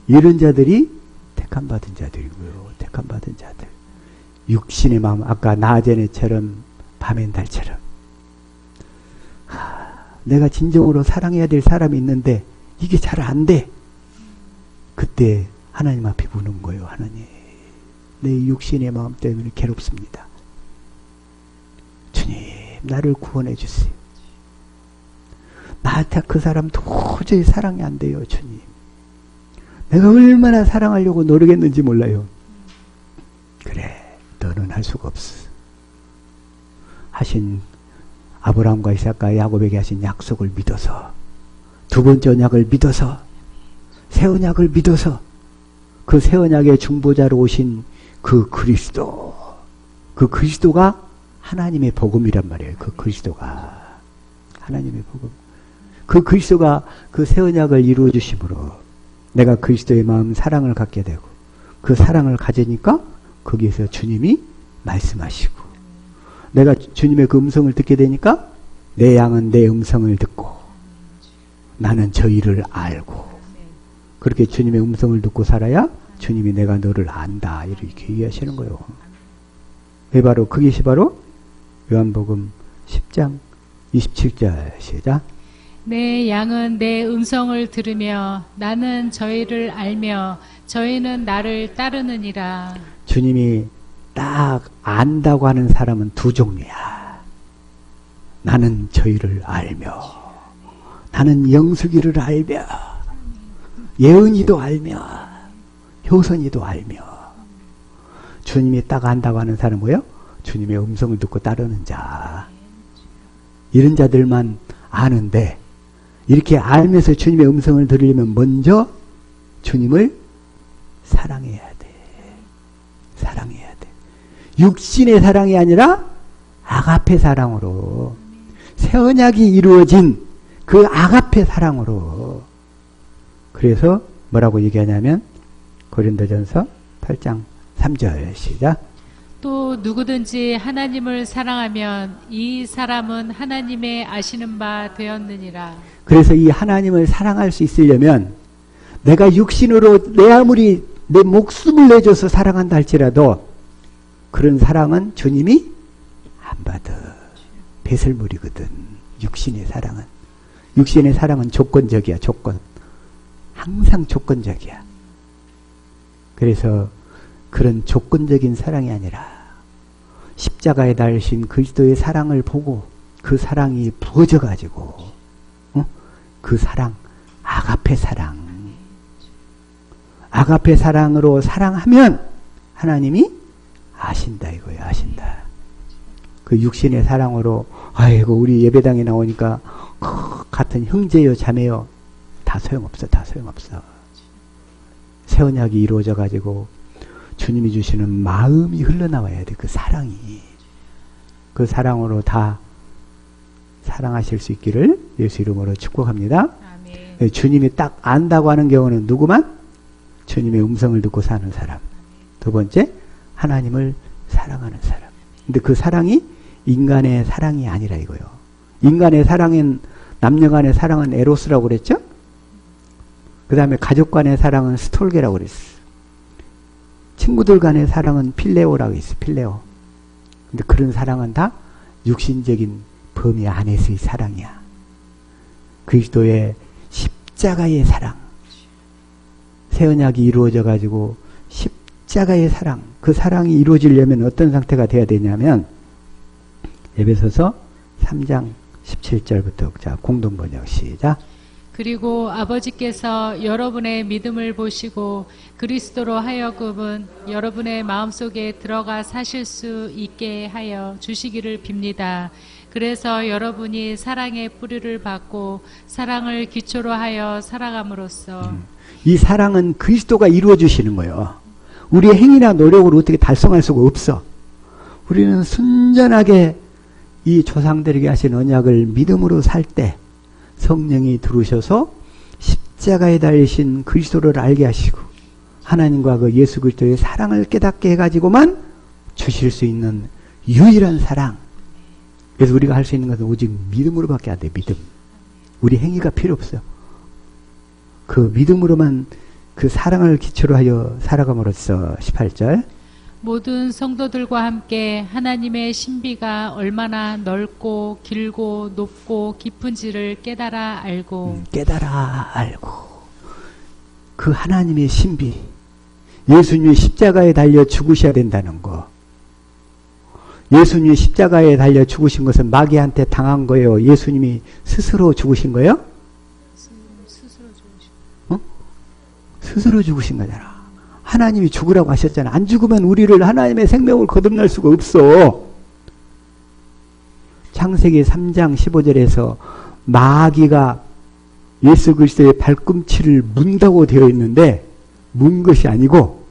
이런 자들이 택함 받은 자들이고요. 택함 받은 자들. 육신의 마음, 아까 나아전에처럼 밤엔 달처럼. 내가 진정으로 사랑해야 될 사람이 있는데 이게 잘 안 돼. 그때 하나님 앞에 부는 거예요. 하나님, 내 육신의 마음 때문에 괴롭습니다. 주님, 나를 구원해 주세요. 나한테 그 사람 도저히 사랑이 안 돼요. 주님, 내가 얼마나 사랑하려고 노력했는지 몰라요. 그래, 너는 할 수가 없어. 하신 아브라함과 이삭과 야곱에게 하신 약속을 믿어서, 두 번째 언약을 믿어서, 새 언약을 믿어서 그 새 언약의 중보자로 오신 그 그리스도, 그 그리스도가 하나님의 복음이란 말이에요. 그 그리스도가 하나님의 복음. 그 그리스도가 그 새 언약을 이루어 주심으로 내가 그리스도의 마음 사랑을 갖게 되고, 그 사랑을 가지니까 거기에서 주님이 말씀하시고 내가 주님의 그 음성을 듣게 되니까 내 양은 내 음성을 듣고 나는 저희를 알고 그렇게 주님의 음성을 듣고 살아야 주님이 내가 너를 안다 이렇게 얘기하시는 거예요. 그것이 바로 요한복음 10장 27절 시작. 내 양은 내 음성을 들으며 나는 저희를 알며 저희는 나를 따르느니라. 주님이 딱 안다고 하는 사람은 두 종류야. 나는 저희를 알며 나는 영숙이를 알며 예은이도 알며 효선이도 알며. 주님이 딱 안다고 하는 사람은 뭐예요? 주님의 음성을 듣고 따르는 자. 이런 자들만 아는데 이렇게 알면서 주님의 음성을 들으려면 먼저 주님을 사랑해야 돼. 사랑해야 돼. 육신의 사랑이 아니라 아가페 사랑으로 새 언약이 이루어진 그 아가페 사랑으로. 그래서 뭐라고 얘기하냐면 고린도전서 8장 3절 시작. 또 누구든지 하나님을 사랑하면 이 사람은 하나님의 아시는 바 되었느니라. 그래서 이 하나님을 사랑할 수 있으려면 내가 육신으로 내 아무리 내 목숨을 내줘서 사랑한다 할지라도 그런 사랑은 주님이 안 받아. 배설물이거든. 육신의 사랑은. 육신의 사랑은 조건적이야. 조건. 항상 조건적이야. 그래서 그런 조건적인 사랑이 아니라 십자가에 달리신 그리스도의 사랑을 보고 그 사랑이 부어져가지고 그 사랑, 아가페 사랑. 아가페 사랑으로 사랑하면 하나님이 아신다 이거예요. 아신다. 그 육신의 사랑으로 아이고 우리 예배당에 나오니까 같은 형제요 자매요 다 소용없어. 다 소용없어. 새 언약이 이루어져 가지고 주님이 주시는 마음이 흘러나와야 돼. 그 사랑이. 그 사랑으로 다 사랑하실 수 있기를 예수 이름으로 축복합니다. 아멘. 주님이 딱 안다고 하는 경우는 누구만? 주님의 음성을 듣고 사는 사람. 두 번째, 하나님을 사랑하는 사람. 근데 그 사랑이 인간의 사랑이 아니라 이거요. 인간의 사랑은, 남녀 간의 사랑은 에로스라고 그랬죠? 그 다음에 가족 간의 사랑은 스톨게라고 그랬어. 친구들 간의 사랑은 필레오라고 있어. 필레오. 근데 그런 사랑은 다 육신적인 범위 안에서의 사랑이야. 그리스도의 십자가의 사랑. 새 언약이 이루어져 가지고 십자가의 사랑. 그 사랑이 이루어지려면 어떤 상태가 돼야 되냐면 에베소서 3장 17절부터 자 공동 번역 시작. 그리고 아버지께서 여러분의 믿음을 보시고 그리스도로 하여금은 여러분의 마음속에 들어가 사실 수 있게 하여 주시기를 빕니다. 그래서 여러분이 사랑의 뿌리를 받고 사랑을 기초로 하여 살아감으로써 이 사랑은 그리스도가 이루어 주시는 거예요. 우리의 행위나 노력으로 어떻게 달성할 수가 없어. 우리는 순전하게 이 조상들에게 하신 언약을 믿음으로 살 때 성령이 들어오셔서 십자가에 달리신 그리스도를 알게 하시고 하나님과 그 예수 그리스도의 사랑을 깨닫게 해가지고만 주실 수 있는 유일한 사랑. 그래서 우리가 할 수 있는 것은 오직 믿음으로밖에 안 돼. 믿음. 우리 행위가 필요 없어요. 그 믿음으로만 그 사랑을 기초로 하여 살아감으로써 18절 모든 성도들과 함께 하나님의 신비가 얼마나 넓고 길고 높고 깊은지를 깨달아 알고 깨달아 알고 그 하나님의 신비 예수님이 십자가에 달려 죽으셔야 된다는 거. 예수님이 십자가에 달려 죽으신 것은 마귀한테 당한 거예요. 예수님이 스스로 죽으신 거예요? 스스로 죽으신 거잖아. 하나님이 죽으라고 하셨잖아. 안 죽으면 우리를 하나님의 생명을 거듭날 수가 없어. 창세기 3장 15절에서 마귀가 예수 그리스도의 발꿈치를 문다고 되어 있는데 문 것이 아니고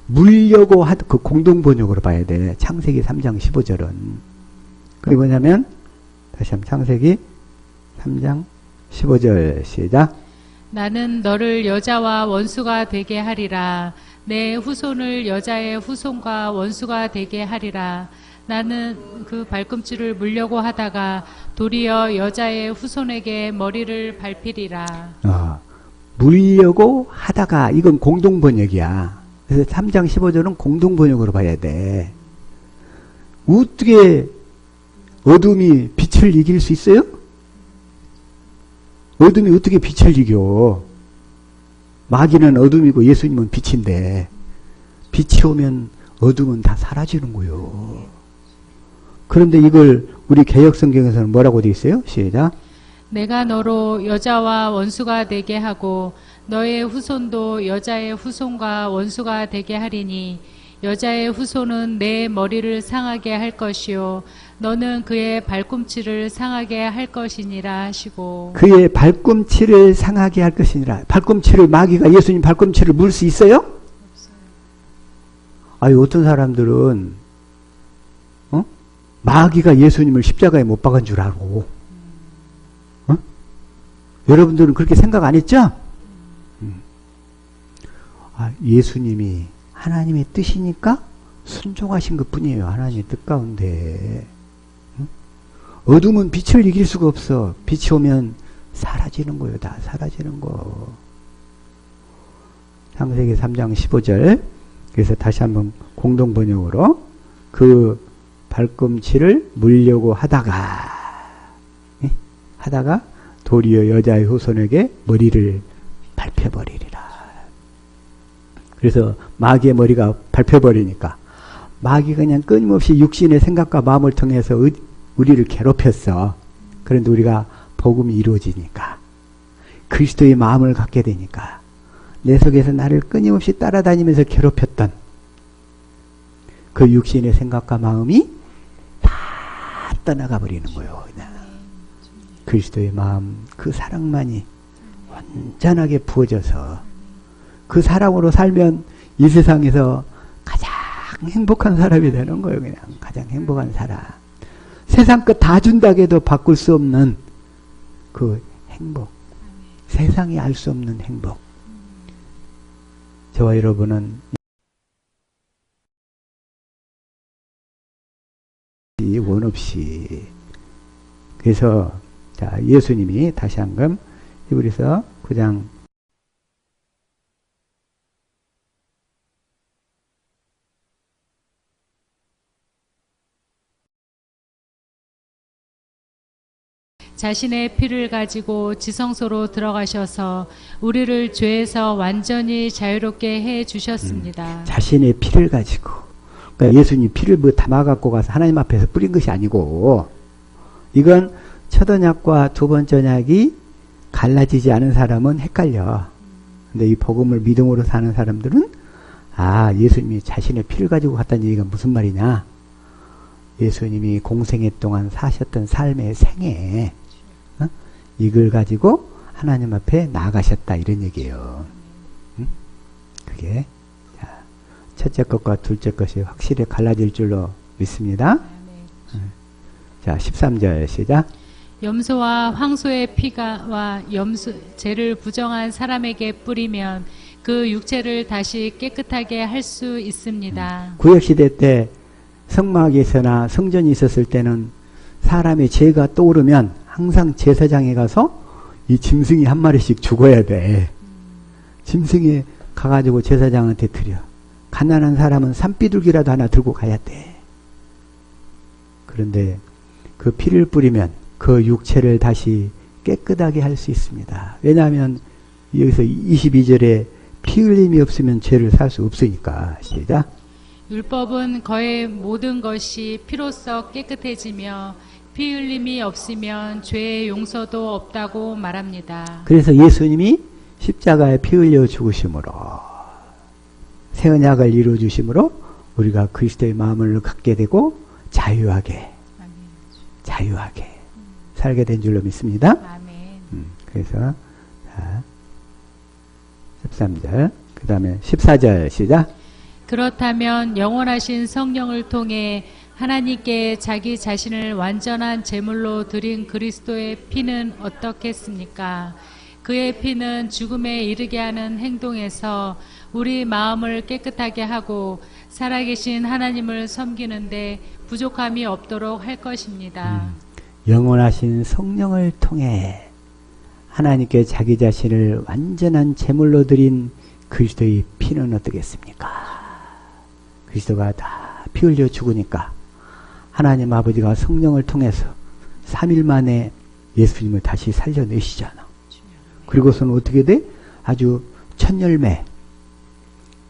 물려고 그 공동번역으로 봐야 돼. 창세기 3장 15절은. 그게 뭐냐면 다시 한번 창세기 3장 15절 시작. 나는 너를 여자와 원수가 되게 하리라. 내 후손을 여자의 후손과 원수가 되게 하리라. 나는 그 발꿈치를 물려고 하다가 도리어 여자의 후손에게 머리를 밟히리라. 물려고 하다가 이건 공동번역이야. 그래서 3장 15절은 공동번역으로 봐야 돼. 어떻게 어둠이 빛을 이길 수 있어요? 어둠이 어떻게 빛을 이겨? 마귀는 어둠이고 예수님은 빛인데 빛이 오면 어둠은 다 사라지는 거예요. 그런데 이걸 우리 개역성경에서는 뭐라고 되어 있어요? 시작. 내가 너로 여자와 원수가 되게 하고 너의 후손도 여자의 후손과 원수가 되게 하리니 여자의 후손은 내 머리를 상하게 할 것이요 너는 그의 발꿈치를 상하게 할 것이니라 하시고. 그의 발꿈치를 상하게 할 것이니라. 발꿈치를 마귀가 예수님 발꿈치를 물 수 있어요? 없어요. 아유, 어떤 사람들은 마귀가 예수님을 십자가에 못 박은 줄 알고 여러분들은 그렇게 생각 안 했죠? 예수님이 하나님의 뜻이니까 순종하신 것 뿐이에요. 하나님의 뜻 가운데. 어둠은 빛을 이길 수가 없어. 빛이 오면 사라지는 거예요. 다 사라지는 거. 창세기 3장 15절. 그래서 다시 한번 공동번역으로 그 발꿈치를 물려고 하다가 도리어 여자의 후손에게 머리를 밟혀버리리라. 그래서 마귀의 머리가 밟혀버리니까 마귀가 그냥 끊임없이 육신의 생각과 마음을 통해서 우리를 괴롭혔어. 그런데 우리가 복음이 이루어지니까 그리스도의 마음을 갖게 되니까 내 속에서 나를 끊임없이 따라다니면서 괴롭혔던 그 육신의 생각과 마음이 다 떠나가 버리는 거예요. 그냥 그리스도의 마음, 그 사랑만이 온전하게 부어져서 그 사랑으로 살면 이 세상에서 가장 행복한 사람이 되는 거예요. 그냥 가장 행복한 사람. 세상 것 다 준다고 해도 바꿀 수 없는 그 행복. 세상이 알 수 없는 행복. 저와 여러분은 원 없이. 그래서 자, 예수님이 다시 한번 히브리서 9장 자신의 피를 가지고 지성소로 들어가셔서 우리를 죄에서 완전히 자유롭게 해 주셨습니다. 자신의 피를 가지고. 그러니까 예수님 피를 뭐 담아갖고 가서 하나님 앞에서 뿌린 것이 아니고 이건 첫 언약과 두 번째 언약이 갈라지지 않은 사람은 헷갈려. 근데 이 복음을 믿음으로 사는 사람들은 예수님이 자신의 피를 가지고 갔다는 얘기가 무슨 말이냐. 예수님이 공생애 동안 사셨던 삶의 생애 이걸 가지고 하나님 앞에 나아가셨다 이런 얘기예요. 그게 첫째 것과 둘째 것이 확실히 갈라질 줄로 믿습니다. 자, 13절 시작. 염소와 황소의 피가와 죄를 부정한 사람에게 뿌리면 그 육체를 다시 깨끗하게 할 수 있습니다. 구약시대 때 성막에서나 성전이 있었을 때는 사람의 죄가 떠오르면 항상 제사장에 가서 이 짐승이 한 마리씩 죽어야 돼. 짐승이 가가지고 제사장한테 드려. 가난한 사람은 산비둘기라도 하나 들고 가야 돼. 그런데 그 피를 뿌리면 그 육체를 다시 깨끗하게 할 수 있습니다. 왜냐하면 여기서 22절에 피 흘림이 없으면 죄를 살 수 없으니까. 시작. 율법은 거의 모든 것이 피로써 깨끗해지며 피 흘림이 없으면 죄의 용서도 없다고 말합니다. 그래서 예수님이 십자가에 피 흘려 죽으심으로 새 언약을 이루어 주심으로 우리가 그리스도의 마음을 갖게 되고 자유하게 살게 된 줄로 믿습니다. 아멘. 그래서 자, 13절 그 다음에 14절 시작. 그렇다면 영원하신 성령을 통해 하나님께 자기 자신을 완전한 제물로 드린 그리스도의 피는 어떻겠습니까? 그의 피는 죽음에 이르게 하는 행동에서 우리 마음을 깨끗하게 하고 살아계신 하나님을 섬기는데 부족함이 없도록 할 것입니다. 영원하신 성령을 통해 하나님께 자기 자신을 완전한 제물로 드린 그리스도의 피는 어떻겠습니까? 그리스도가 다 피 흘려 죽으니까 하나님 아버지가 성령을 통해서 3일 만에 예수님을 다시 살려내시잖아. 그리고서는 어떻게 돼? 아주 천열매.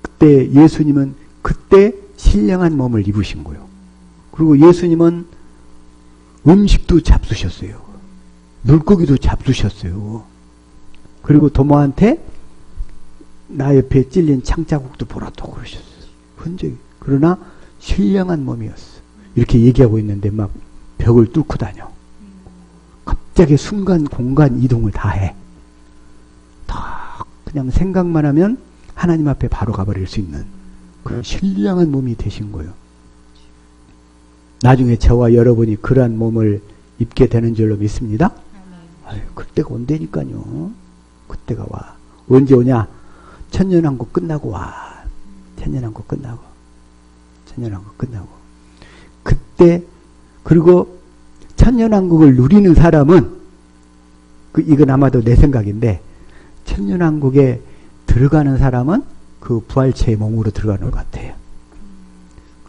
그때 예수님은 그때 신령한 몸을 입으신 거예요. 그리고 예수님은 음식도 잡수셨어요. 물고기도 잡수셨어요. 그리고 도모한테 나 옆에 찔린 창자국도 보라고 그러셨어요. 흔적이. 그러나 신령한 몸이었어. 이렇게 얘기하고 있는데 막 벽을 뚫고 다녀. 갑자기 순간 공간 이동을 다 해. 다 그냥 생각만 하면 하나님 앞에 바로 가버릴 수 있는 그런 신령한 몸이 되신 거예요. 나중에 저와 여러분이 그러한 몸을 입게 되는 줄로 믿습니다. 아유, 그때가 온다니까요. 그때가 와. 언제 오냐? 천년왕국 끝나고 와. 천년왕국 끝나고. 천년왕국 끝나고. 그때 그리고 천년왕국을 누리는 사람은 이건 아마도 내 생각인데 천년왕국에 들어가는 사람은 그 부활체의 몸으로 들어가는 것 같아요.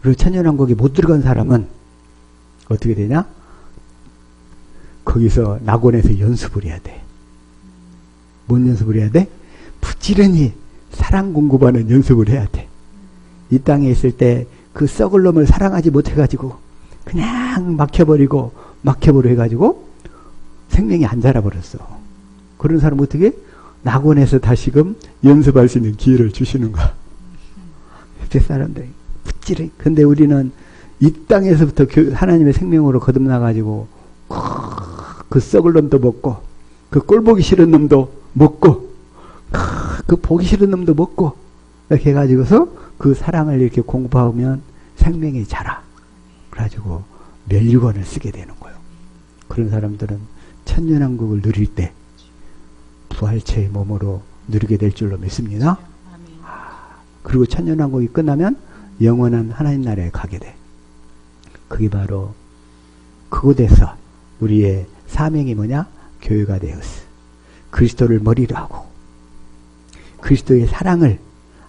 그리고 천년왕국에 못 들어간 사람은 어떻게 되냐? 거기서 낙원에서 연습을 해야 돼. 뭔 연습을 해야 돼? 부지런히 사랑 공급하는 연습을 해야 돼. 이 땅에 있을 때 그 썩을 놈을 사랑하지 못해가지고 그냥 막혀버리고 해가지고 생명이 안 자라버렸어. 그런 사람 어떻게? 낙원에서 다시금 연습할 수 있는 기회를 주시는 거야. 그 사람들이 부지런히. 근데 우리는 이 땅에서부터 하나님의 생명으로 거듭나가지고 그 썩을 놈도 먹고 그 꼴보기 싫은 놈도 먹고 그 보기 싫은 놈도 먹고 이렇게 해가지고서 그 사랑을 이렇게 공부하면 생명이 자라. 그래가지고 멸류관을 쓰게 되는 거예요. 그런 사람들은 천년왕국을 누릴 때 부활체의 몸으로 누리게 될 줄로 믿습니다. 그리고 천년왕국이 끝나면 영원한 하나님 나라에 가게 돼. 그게 바로 그곳에서 우리의 사명이 뭐냐? 교회가 되었어. 그리스도를 머리로 하고 그리스도의 사랑을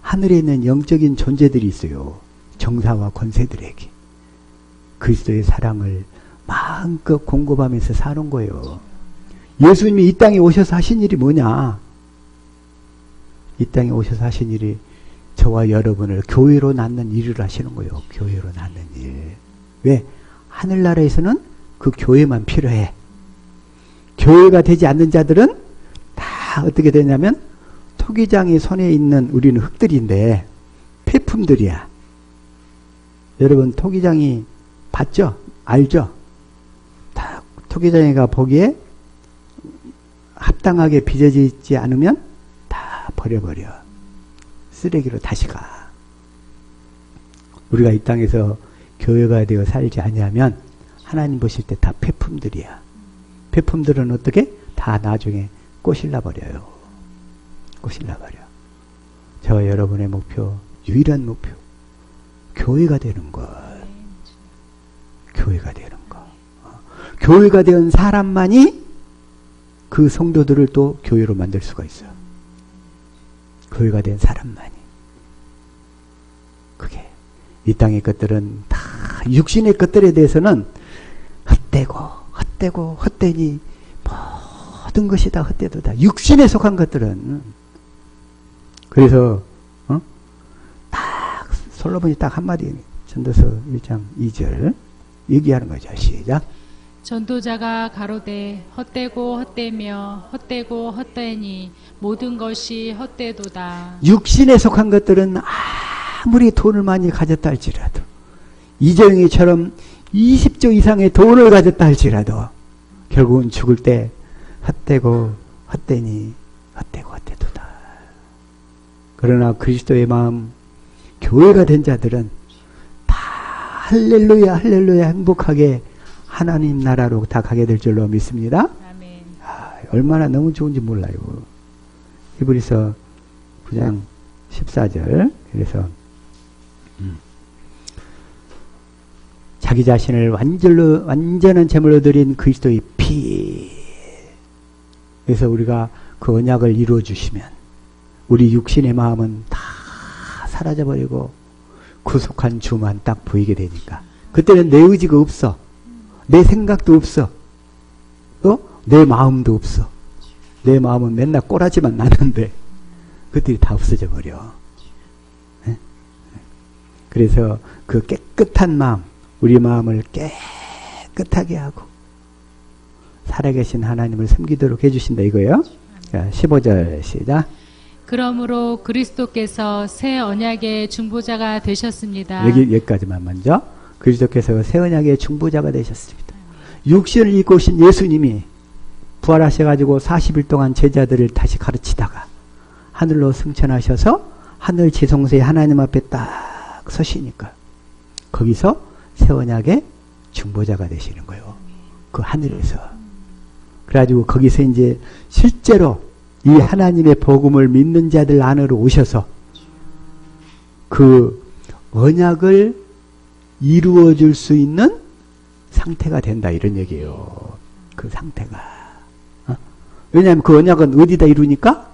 하늘에 있는 영적인 존재들이 있어요. 정사와 권세들에게 그리스도의 사랑을 마음껏 공급하면서 사는 거예요. 예수님이 이 땅에 오셔서 하신 일이 뭐냐? 이 땅에 오셔서 하신 일이 저와 여러분을 교회로 낳는 일을 하시는 거예요. 교회로 낳는 일. 왜? 하늘나라에서는 그 교회만 필요해. 교회가 되지 않는 자들은 다 어떻게 되냐면 토기장의 손에 있는 우리는 흙들인데 폐품들이야. 여러분 토기장이 봤죠? 알죠? 다 토기장이가 보기에 합당하게 빚어지지 않으면 다 버려버려. 쓰레기로 다시 가. 우리가 이 땅에서 교회가 되어 살지 아니하면 하나님 보실 때 다 폐품들이야. 폐품들은 어떻게? 다 나중에 꼬실라 버려요. 꼬실라 버려. 저와 여러분의 목표, 유일한 목표, 교회가 되는 것. 교회가 되는 것. 교회가 된 사람만이 그 성도들을 또 교회로 만들 수가 있어요. 교회가 된 사람만이. 그게 이 땅의 것들은 다 육신의 것들에 대해서는 헛되니 모든 것이 다 헛되도다. 육신에 속한 것들은. 그래서 딱 솔로몬이 딱 한마디 전도서 1장 2절 얘기하는 거죠. 시작. 전도자가 가로되 헛되고 헛되며 헛되고 헛되니 모든 것이 헛되도다. 육신에 속한 것들은 아무리 돈을 많이 가졌다 할지라도 이정희처럼 20조 이상의 돈을 가졌다 할지라도 결국은 죽을 때 헛되고 헛되니 헛되고 헛되도다. 그러나 그리스도의 마음 교회가 된 자들은 다 할렐루야 할렐루야 행복하게 하나님 나라로 다 가게 될 줄로 믿습니다. 아멘. 얼마나 너무 좋은지 몰라요. 히브리서 9장 14절. 그래서 자기 자신을 완전한 제물로 드린 그리스도의 피. 그래서 우리가 그 언약을 이루어 주시면 우리 육신의 마음은 다 사라져버리고 구속한 주만 딱 보이게 되니까 그때는 내 의지가 없어. 내 생각도 없어. 내 마음도 없어. 내 마음은 맨날 꼬라지만 나는데 그들이 다 없어져 버려. 네? 그래서 그 깨끗한 마음, 우리 마음을 깨끗하게 하고 살아계신 하나님을 섬기도록 해주신다 이거예요. 자, 15절 시작. 그러므로 그리스도께서 새 언약의 중보자가 되셨습니다. 여기까지만 먼저. 그리스도께서 새 언약의 중보자가 되셨습니다. 육신을 입고 오신 예수님이 부활하셔가지고 40일 동안 제자들을 다시 가르치다가 하늘로 승천하셔서 하늘 지성소에 하나님 앞에 딱 서시니까 거기서 새 언약의 중보자가 되시는 거예요. 그 하늘에서. 그래가지고 거기서 이제 실제로 이 하나님의 복음을 믿는 자들 안으로 오셔서 그 언약을 이루어 줄 수 있는 상태가 된다 이런 얘기예요. 그 상태가. 왜냐하면 그 언약은 어디다 이루니까?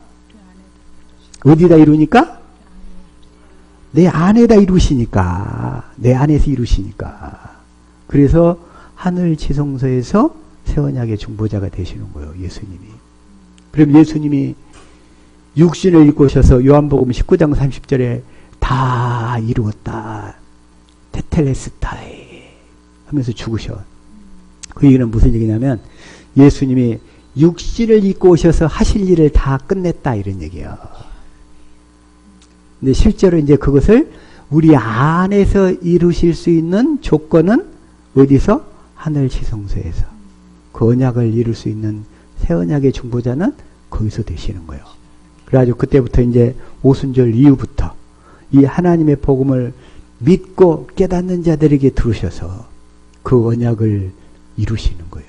어디다 이루니까? 내 안에다 이루시니까. 내 안에서 이루시니까. 그래서 하늘 지성소에서 새 언약의 중보자가 되시는 거예요. 예수님이. 그럼 예수님이 육신을 입고 오셔서 요한복음 19장 30절에 다 이루었다. 테텔레스타이 하면서 죽으셔. 그 얘기는 무슨 얘기냐면 예수님이 육신을 입고 오셔서 하실 일을 다 끝냈다 이런 얘기예요. 근데 실제로 이제 그것을 우리 안에서 이루실 수 있는 조건은 어디서? 하늘 지성소에서. 그 언약을 이룰 수 있는 새 언약의 중보자는 거기서 되시는 거예요. 그래가지고 그때부터 이제 오순절 이후부터 이 하나님의 복음을 믿고 깨닫는 자들에게 들으셔서 그 언약을 이루시는 거예요.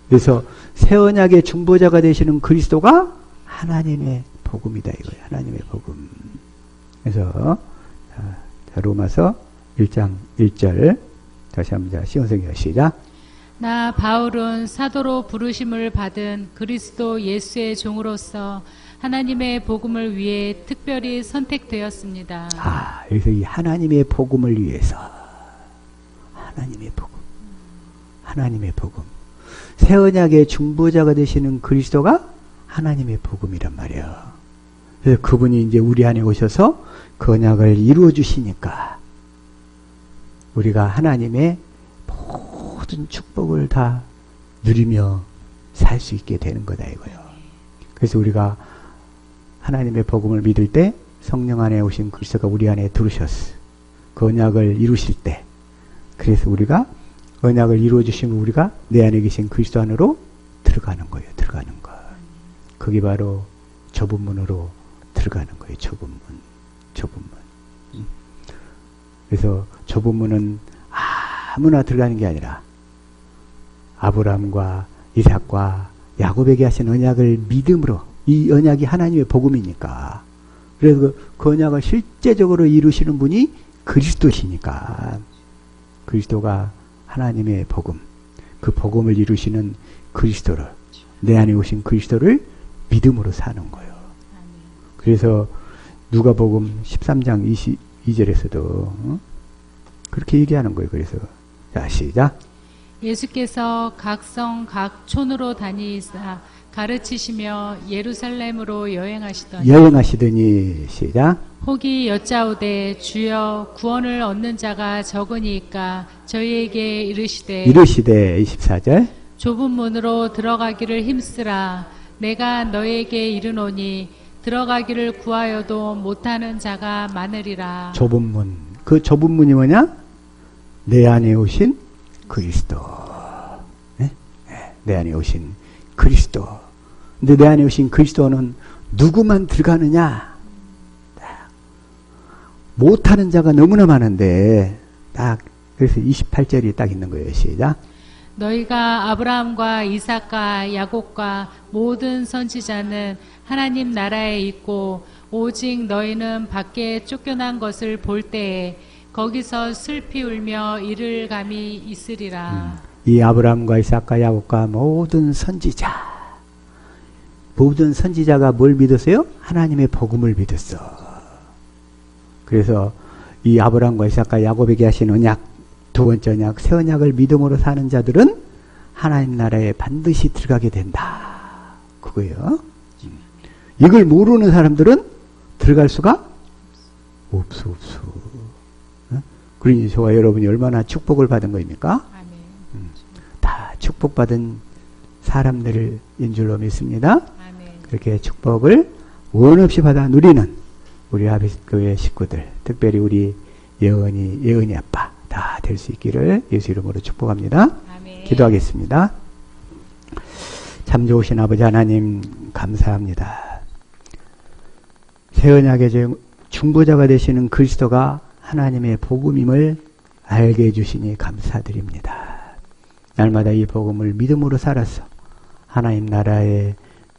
그래서 새 언약의 중보자가 되시는 그리스도가 하나님의 복음이다 이거예요. 하나님의 복음. 그래서 자, 로마서 1장 1절 다시 한번 시온성경 시작. 나 바울은 사도로 부르심을 받은 그리스도 예수의 종으로서 하나님의 복음을 위해 특별히 선택되었습니다. 여기서 이 하나님의 복음을 위해서 하나님의 복음. 하나님의 복음. 새 언약의 중보자가 되시는 그리스도가 하나님의 복음이란 말이에요. 그래서 그분이 이제 우리 안에 오셔서 그 언약을 이루어 주시니까 우리가 하나님의 모든 축복을 다 누리며 살 수 있게 되는 거다 이거예요. 그래서 우리가 하나님의 복음을 믿을 때 성령 안에 오신 그리스도가 우리 안에 들으셨어. 그 언약을 이루실 때 그래서 우리가 언약을 이루어 주시면 우리가 내 안에 계신 그리스도 안으로 들어가는 거예요. 들어가는 거. 그게 바로 좁은 문으로 들어가는 거예요. 좁은 문. 좁은 문. 그래서 좁은 문은 아무나 들어가는 게 아니라 아브라함과 이삭과 야곱에게 하신 언약을 믿음으로 이 언약이 하나님의 복음이니까 그래서 그 언약을 실제적으로 이루시는 분이 그리스도시니까 그리스도가 하나님의 복음 그 복음을 이루시는 그리스도를 내 안에 오신 그리스도를 믿음으로 사는 거예요. 그래서 누가복음 13장 22절에서도 그렇게 얘기하는 거예요. 그래서 자 시작. 예수께서 각성 각촌으로 다니사 가르치시며 예루살렘으로 여행하시더니 시작. 혹이 여짜오되 주여 구원을 얻는 자가 적으니까 저희에게 이르시되 24절 좁은 문으로 들어가기를 힘쓰라 내가 너에게 이르노니 들어가기를 구하여도 못하는 자가 많으리라. 좁은 문. 그 좁은 문이 뭐냐? 내 안에 오신 그리스도. 네? 내 안에 오신 그리스도. 근데 내 안에 오신 그리스도는 누구만 들어가느냐? 못하는 자가 너무나 많은데 딱 그래서 28절이 딱 있는 거예요. 시작. 너희가 아브라함과 이삭과 야곱과 모든 선지자는 하나님 나라에 있고 오직 너희는 밖에 쫓겨난 것을 볼 때에 거기서 슬피 울며 이를 감이 있으리라. 이 아브라함과 이삭과 야곱과 모든 선지자가 뭘 믿었어요? 하나님의 복음을 믿었어. 그래서 이 아브라함과 이삭과 야곱에게 하신 언약, 두 번째 언약, 새 언약을 믿음으로 사는 자들은 하나님 나라에 반드시 들어가게 된다. 그거예요. 이걸 모르는 사람들은 들어갈 수가 없어. 그러니 저와 여러분이 얼마나 축복을 받은 거입니까? 아멘. 다 축복받은 사람들인 줄로 믿습니다. 아멘. 그렇게 축복을 원 없이 받아 누리는 우리 아비스교회 식구들, 특별히 우리 예은이 아빠 다 될 수 있기를 예수 이름으로 축복합니다. 아멘. 기도하겠습니다. 참 좋으신 아버지 하나님 감사합니다. 새 언약의 중보자가 되시는 그리스도가 하나님의 복음임을 알게 해주시니 감사드립니다. 날마다 이 복음을 믿음으로 살아서 하나님 나라에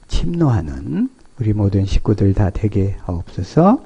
침노하는 우리 모든 식구들 다 되게 하옵소서.